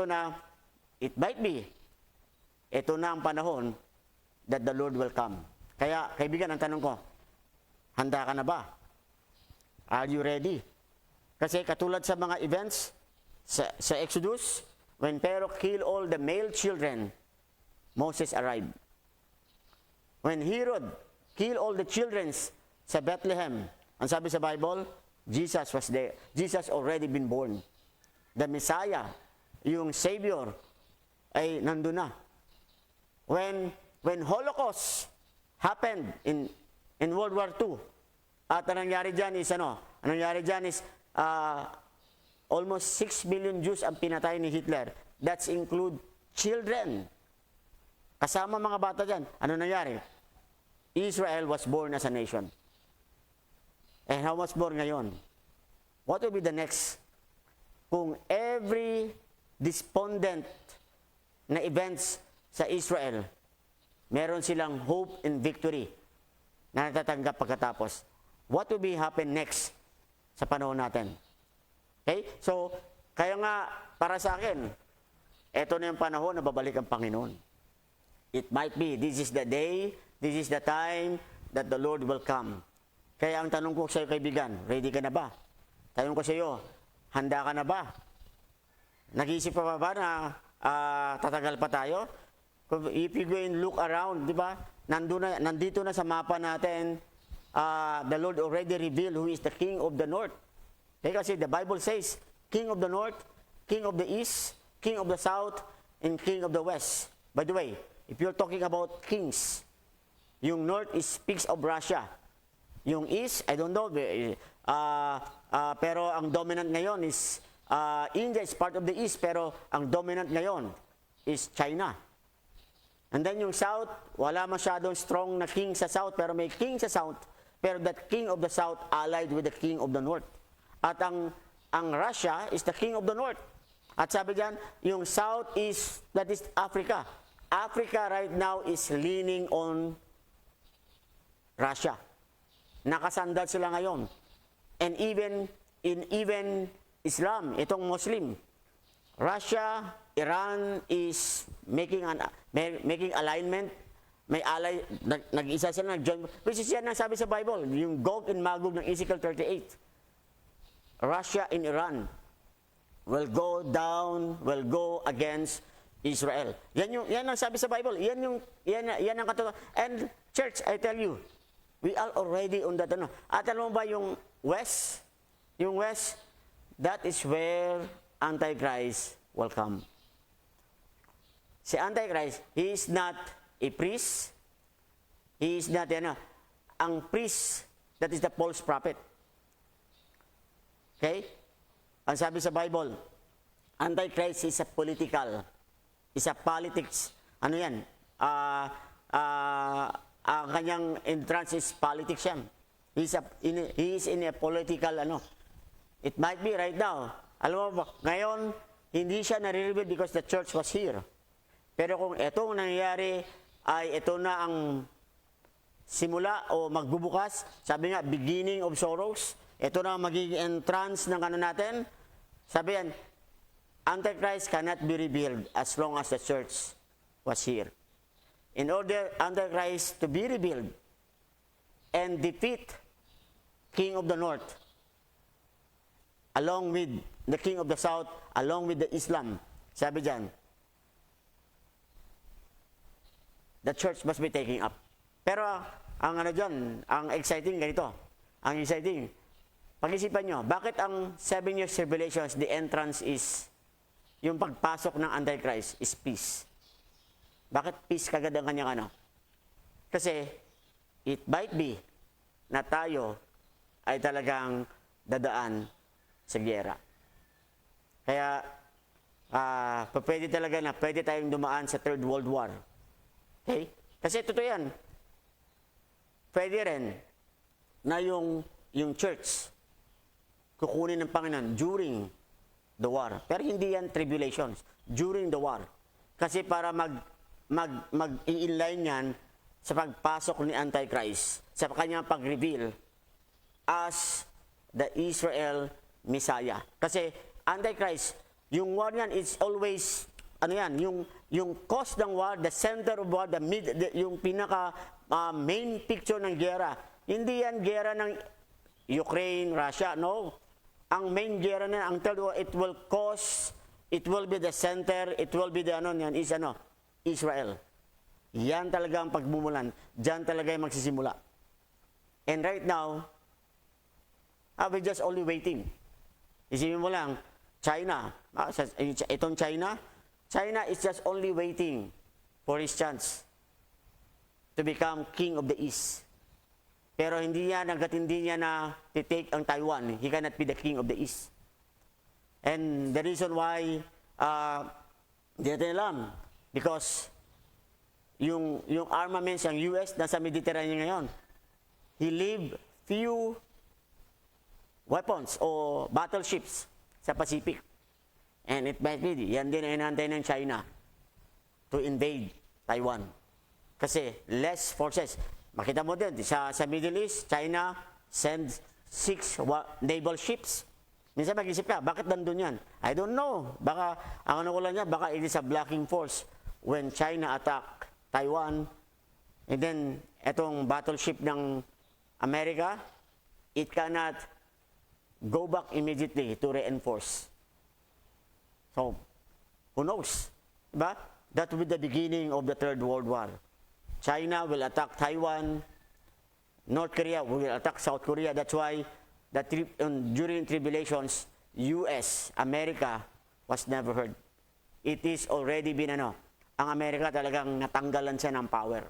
na, it might be, ito na ang panahon that the Lord will come. Kaya, kaibigan, ang tanong ko, handa ka na ba? Are you ready? Kasi katulad sa mga events sa Exodus, when Pharaoh killed all the male children, Moses arrived. When Herod killed all the children sa Bethlehem, ang sabi sa Bible, Jesus was there. Jesus already been born. The Messiah, yung Savior, ay nandun na. When Holocaust happened in World War II, at anong nangyari dyan is almost 6 million Jews ang pinatay ni Hitler. That's include children. Kasama mga bata dyan. Ano nangyari? Israel was born as a nation. And how much more ngayon? What will be the next? Kung every despondent na events sa Israel, meron silang hope and victory na natatanggap pagkatapos. What will be happen next sa panahon natin? Okay? So, kaya nga, para sa akin, eto na yung panahon na babalik ang Panginoon. It might be, this is the day, this is the time that the Lord will come. Kaya ang tanong ko sa iyo, kaibigan, ready ka na ba? Tanong ko sa iyo, handa ka na ba? Nag-iisip pa ba na tatagal pa tayo? If you go and look around, di ba? Nandito na sa mapa natin, the Lord already revealed who is the King of the North. Kasi the Bible says, King of the North, King of the East, King of the South, and King of the West. By the way, if you're talking about kings, yung North speaks of Russia. Yung East, I don't know, pero ang dominant ngayon is, India is part of the East, pero ang dominant ngayon is China. And then yung South, wala masyadong strong na king sa South, pero may king sa South, pero that king of the South allied with the king of the North. At ang Russia is the king of the North. At sabi diyan, yung South is, that is Africa. Africa right now is leaning on Russia. Nakasandal sila ngayon. And even Islam, itong Muslim, Russia, Iran is making alignment. May ally, nag-isa sila, nag-join. Which is yan ang sabi sa Bible, yung Gog and Magog ng Ezekiel 38. Russia and Iran will go against Israel. Yan ang sabi sa Bible. Yan ang katotohanan. And church, I tell you, we are already on that. At alam mo ba yung West? Yung West, that is where Antichrist will come. Si Antichrist, he is not a priest. He is not, ang priest, that is the false prophet. Okay? Ang sabi sa Bible, Antichrist is a political, is a politics. Ano yan? Ang kanyang entrance is politics yan. He is in a political, it might be right now. Alam mo ba, ngayon, hindi siya nare-reveal because the church was here. Pero kung itong nangyayari ay ito na ang simula o magbubukas, sabi nga, beginning of sorrows, ito na ang magiging entrance ng natin, sabi yan, Antichrist cannot be revealed as long as the church was here. In order Antichrist to be revealed and defeat King of the North, along with the King of the South, along with the Islam, sabi dyan, the church must be taking up. Pero ang dyan, ang exciting ganito, ang exciting, pag-isipan nyo, bakit ang 7 years tribulations, the entrance is, yung pagpasok ng Antichrist is peace? Bakit peace kagad ang kanyang Kasi, it might be na tayo ay talagang dadaan sa giyera. Kaya, pwede talaga na pwede tayong dumaan sa Third World War. Okay? Kasi totoo yan. Pwede rin na yung church kukunin ng Panginoon during the war. Pero hindi yan tribulations. During the war. Kasi para mag-i-inline yan sa pagpasok ni Antichrist, sa kanyang pag-reveal as the Israel Messiah. Kasi Antichrist, yung war yan is always, yung cause ng war, the center of war, yung pinaka main picture ng gera. Hindi yan gera ng Ukraine, Russia, no. Ang main gera na, ang third war, it will be the center, it will be the Israel. Yan talaga ang pagbumulan. Diyan talaga yung magsisimula. And right now, we're just only waiting. Isipin mo lang, China, itong China is just only waiting for his chance to become king of the East. Pero hindi niya na titake ang Taiwan. He cannot be the king of the East. And the reason why, hindi natin alam, because yung armaments ng US nasa Mediterranean ngayon, he leave few weapons o battleships sa Pacific. And it might be, yan din ang inantay ng China to invade Taiwan. Kasi less forces. Makita mo din, sa Middle East, China sends 6 naval ships. Minsan mag-isip ka, bakit nandun yan? I don't know. Baka, ang ko lang yan, baka it is a blocking force when China attack Taiwan. And then, etong battleship ng Amerika, it cannot go back immediately to reinforce. So, who knows? Diba? That will be the beginning of the Third World War. China will attack Taiwan. North Korea will attack South Korea. That's why during tribulations, US, America, was never heard. It is already been ang Amerika talagang natanggalan siya ng power.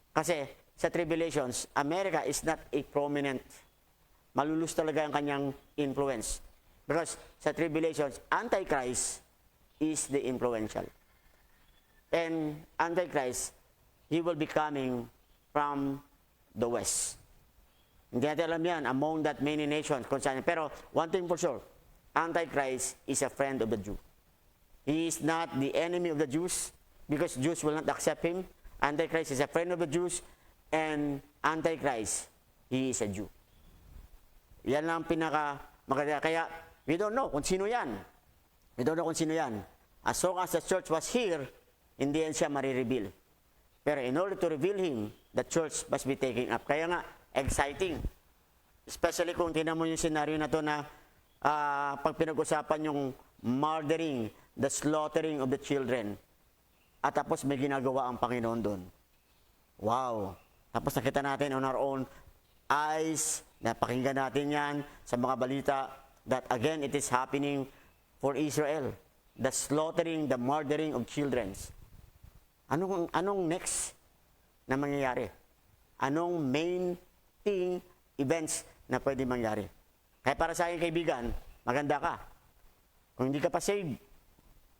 Kasi sa tribulations, America is not a prominent. Malulus talaga ang kanyang influence. Because sa tribulations, Antichrist is the influential. And Antichrist, he will be coming from the West. Hindi natin alam yan, among that many nations. Pero one thing for sure, Antichrist is a friend of the Jew. He is not the enemy of the Jews because Jews will not accept him. Antichrist is a friend of the Jews and Antichrist, he is a Jew. Yan lang maganda. Kaya, we don't know kung sino yan. We don't know kung sino yan. As long as the church was here, hindi yan siya marireveal. Pero in order to reveal him, the church must be taking up. Kaya nga, exciting. Especially kung tinan mo yung scenario na to na pag pinag-usapan yung murdering, the slaughtering of the children. At tapos may ginagawa ang Panginoon doon. Wow! Tapos nakita natin on our own eyes, napakinggan natin yan sa mga balita, that again, it is happening for Israel. The slaughtering, the murdering of children. Anong next na mangyayari? Anong main events na pwede mangyari? Kaya para sa akin, kaibigan, maganda ka. Kung hindi ka pa saved,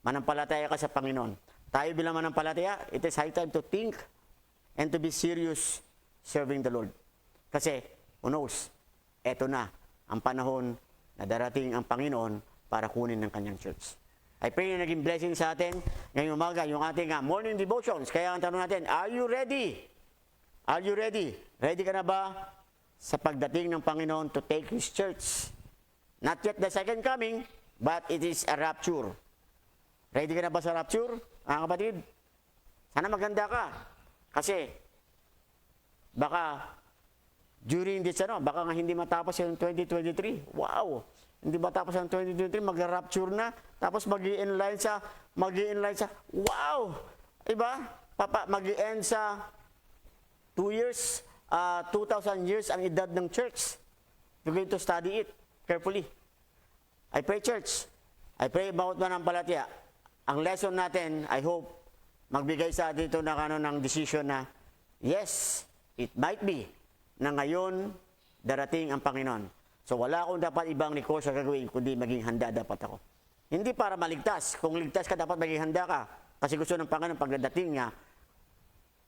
manampalataya ka sa Panginoon. Tayo bilang manampalataya, it is high time to think and to be serious serving the Lord. Kasi who knows, eto na ang panahon na darating ang Panginoon para kunin ng kanyang church. I pray na naging blessing sa atin ngayong umaga, yung ating morning devotions. Kaya ang tanong natin, are you ready? Are you ready? Ready ka na ba sa pagdating ng Panginoon to take His church? Not yet the second coming, but it is a rapture. Ready ka na ba sa rapture, mga kapatid? Sana maganda ka. Kasi, baka during this, baka nga hindi matapos yung 2023. Wow! Hindi matapos ang 2023, mag-rapture na. Tapos mag-i-inline sa, wow! Diba? Mag-i-end sa 2 years, 2,000 years ang edad ng church. You're going to study it carefully. I pray, church. I pray about mananampalataya. Ang lesson natin, I hope, magbigay sa atin ito ng decision na, yes, it might be na ngayon darating ang Panginoon. So wala akong dapat ibang negosyo gagawin, kundi maging handa dapat ako. Hindi para maligtas. Kung ligtas ka, dapat maging handa ka. Kasi gusto ng Panginoon, pagdating niya,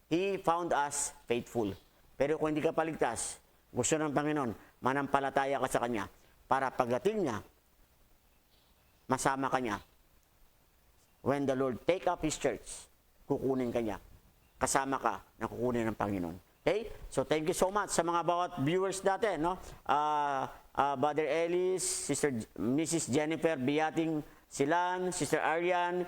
He found us faithful. Pero kung hindi ka paligtas, gusto ng Panginoon, manampalataya ka sa Kanya. Para pagdating niya, masama ka niya. When the Lord take up His church, kukunin ka niya. Kasama ka na kukunin ng Panginoon. Okay? So thank you so much sa mga bawat viewers natin, no? Brother Ellis, Mrs. Jennifer Biating Silan, Sister Arian,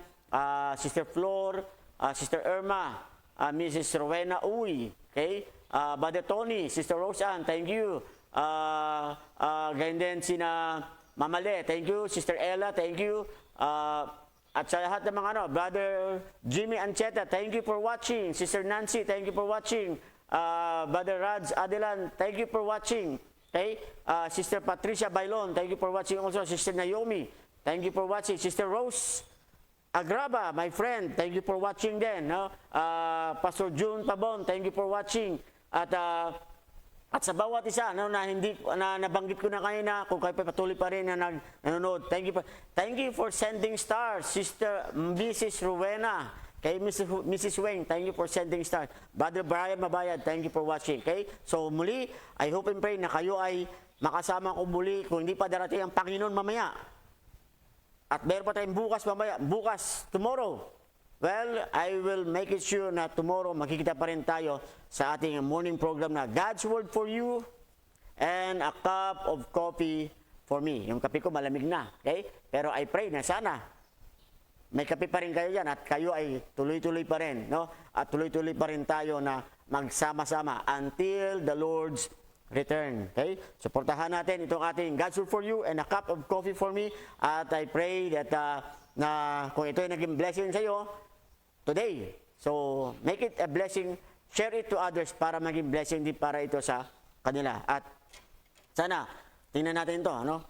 Sister Flor, Sister Irma, Mrs. Rowena Uy, okay? Brother Tony, Sister Roseanne, thank you. Ganyan din sina Mamale, thank you. Sister Ella, thank you. At sa lahat ng mga Brother Jimmy Ancheta, thank you for watching. Sister Nancy, thank you for watching. Brother Raj Adelan, thank you for watching. Okay? Sister Patricia Bailon, thank you for watching also. Sister Naomi, thank you for watching. Sister Rose Agraba, my friend, thank you for watching din. No? Pastor June Pabon, thank you for watching. At sa bawat isa na nabanggit ko na kanina, kung kayo patuloy pa rin na nanonood, thank you for sending stars. Sister Mrs. Rowena, kay Mrs. Weng, thank you for sending stars. Brother Brian Mabayad, thank you for watching. Okay? So muli, I hope and pray na kayo ay makasama ko muli kung hindi pa darating ang Panginoon mamaya. At meron pa tayong bukas mamaya. Bukas, tomorrow. Well, I will make it sure na tomorrow makikita pa rin tayo sa ating morning program na God's Word for You and a cup of coffee for me. Yung kape ko malamig na. Okay? Pero I pray na sana may kape pa rin kayo dyan at kayo ay tuloy-tuloy pa rin, no? At tuloy-tuloy pa rin tayo na magsama-sama until the Lord's return. Okay? Suportahan natin itong ating God's Word for You and a cup of coffee for me. At I pray that na kung ito ay naging blessing sa iyo today, so make it a blessing, share it to others para maging blessing din para ito sa kanila. At sana, tingnan natin ito, no?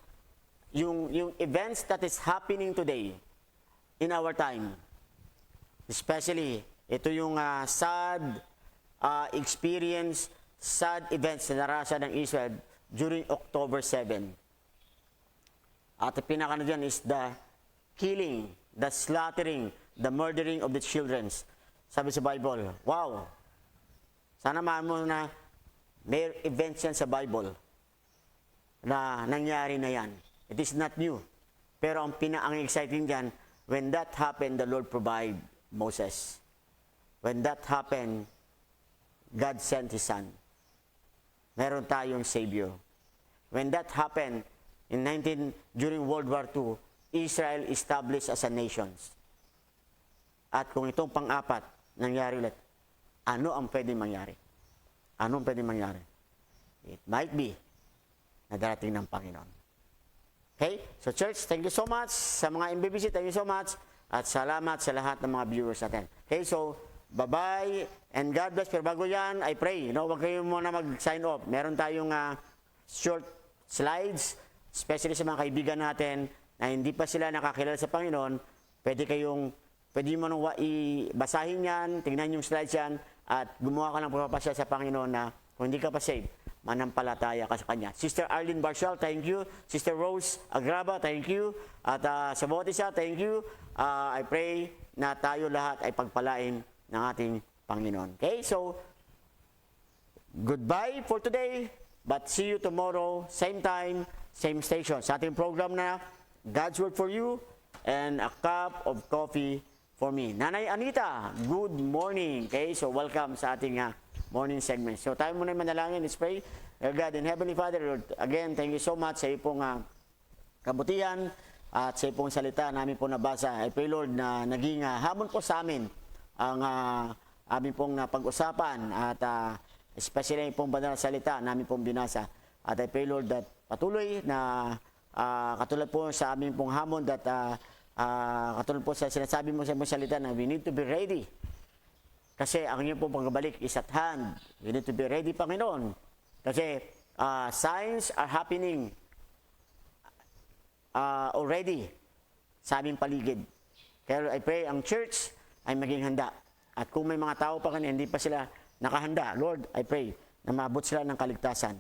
Yung events that is happening today, in our time, especially, ito yung sad experience, sad events na naranasan ng Israel during October 7. At pinaka dyan is the killing, the slaughtering, the murdering of the children. Sabi sa Bible, wow! Sana mahan mo na may events yan sa Bible na nangyari na yan. It is not new. Pero ang exciting dyan, when that happened, the Lord provide Moses. When that happened, God sent His Son. Meron tayong Savior. When that happened, during World War II, Israel established as a nation. At kung itong pang-apat, nangyari ulit, ano ang pwedeng mangyari? Anong pwedeng mangyari? It might be na darating ng Panginoon. Okay? So church, thank you so much. Sa mga MBBC, thank you so much. At salamat sa lahat ng mga viewers natin. Okay, so bye-bye and God bless. Pero bago yan, I pray. Huwag kayo muna mag-sign off. Meron tayong short slides, especially sa mga kaibigan natin na hindi pa sila nakakilala sa Panginoon. Pwede mo nung basahin yan, tingnan yung slides yan, at gumawa ka ng pagpapasya sa Panginoon na kung hindi ka pa saved, manampalataya ka sa Kanya. Sister Arlene Barshal, thank you. Sister Rose Agraba, thank you. At sa bawat isa, thank you. I pray na tayo lahat ay pagpalain ng ating Panginoon. Okay, so, goodbye for today. But see you tomorrow, same time, same station. Sa ating program na God's Word for You and a cup of coffee for me. Nanay Anita, good morning. Okay, so welcome sa ating morning segment. So tayo muna manalangin. Let's pray. Dear God and Heavenly Father, Lord, again, thank you so much sa iyong kabutihan at sa iyong salita namin po nabasa. I pray, Lord, na naging hamon po sa amin ang aming pong pag-usapan at especially yung pong banal na salita namin pong binasa. At I pray, Lord, that patuloy na katulad po sa aming pong hamon that katulad po sa sinasabi mo sa mong salita na we need to be ready. Kasi ang inyong pong pagbalik is at hand. We need to be ready, Panginoon. Kasi signs are happening already sa aming paligid. Kaya I pray ang church ay maging handa. At kung may mga tao pa kanina, hindi pa sila nakahanda, Lord, I pray na maabot sila ng kaligtasan.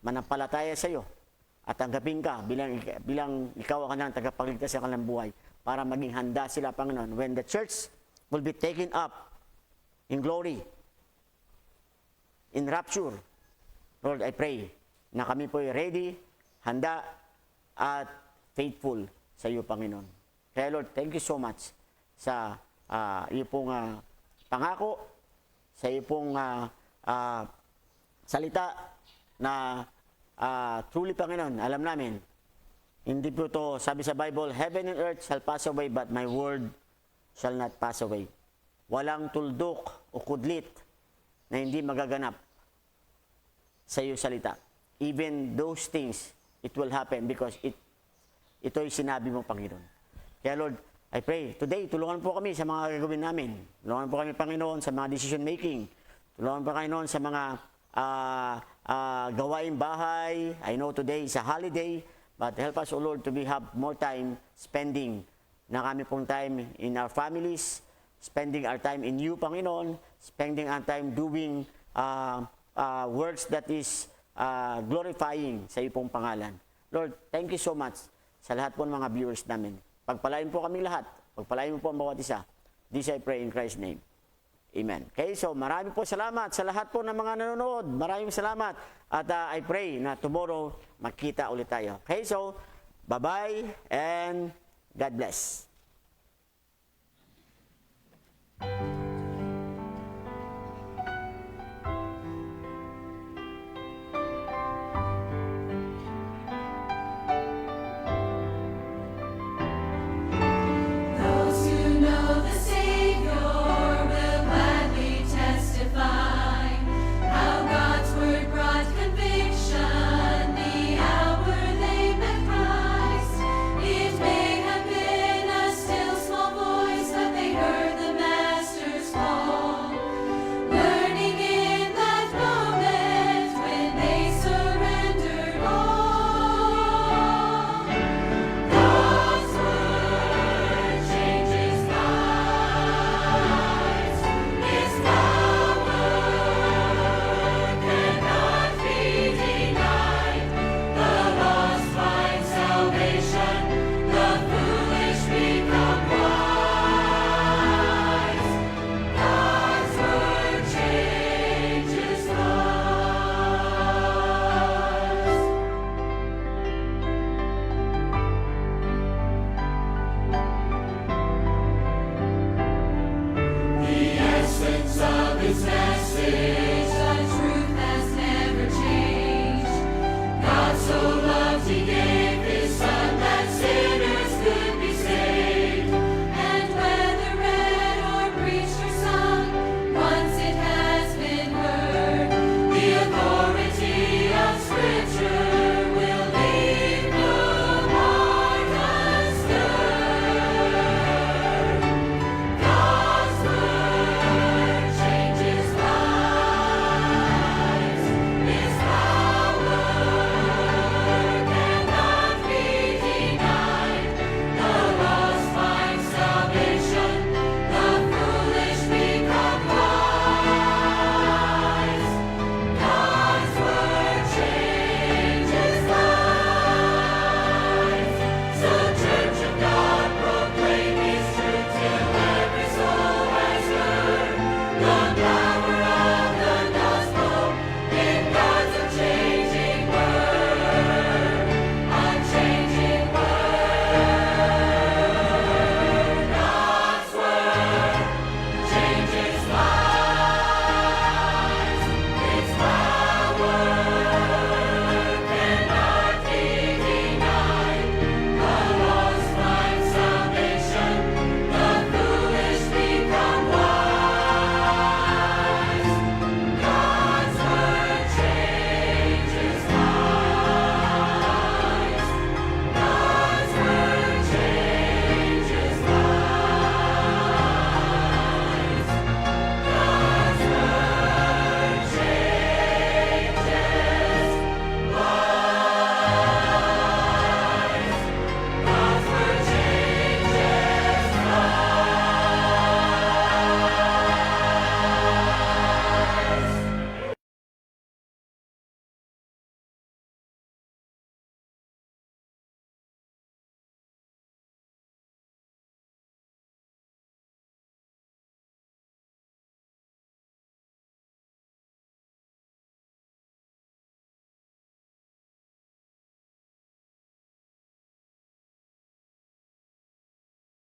Manampalataya sa iyo at tanggapin ka bilang ikaw ang kanilang tagapagligtas sa kanilang buhay para maging handa sila, Panginoon, when the church will be taken up in glory, in rapture. Lord, I pray na kami po ay ready, handa, at faithful sa iyo, Panginoon. Kaya Lord, thank you so much sa iyo pong pangako, sa iyo pong salita na truly, Panginoon, alam namin, hindi po to, sabi sa Bible, heaven and earth shall pass away, but my word shall not pass away. Walang tuldok o kudlit na hindi magaganap sa iyo salita. Even those things, it will happen because ito'y sinabi mo, Panginoon. Kaya Lord, I pray, today, tulungan po kami sa mga gagawin namin. Tulungan po kami, Panginoon, sa mga decision making. Tulungan po, Panginoon, sa mga gawaing bahay. I know today is a holiday, but help us, O Lord, to have more time spending na kami pong time in our families, spending our time in you, Panginoon, spending our time doing works that is glorifying sa iyong pangalan. Lord, thank you so much sa lahat po ng mga viewers namin. Pagpalain po kami lahat. Pagpalain mo po ang bawat isa. This I pray in Christ's name. Amen. Okay, so marami po salamat sa lahat po ng mga nanonood. Maraming salamat. At I pray na tomorrow makita ulit tayo. Okay, so bye-bye and God bless.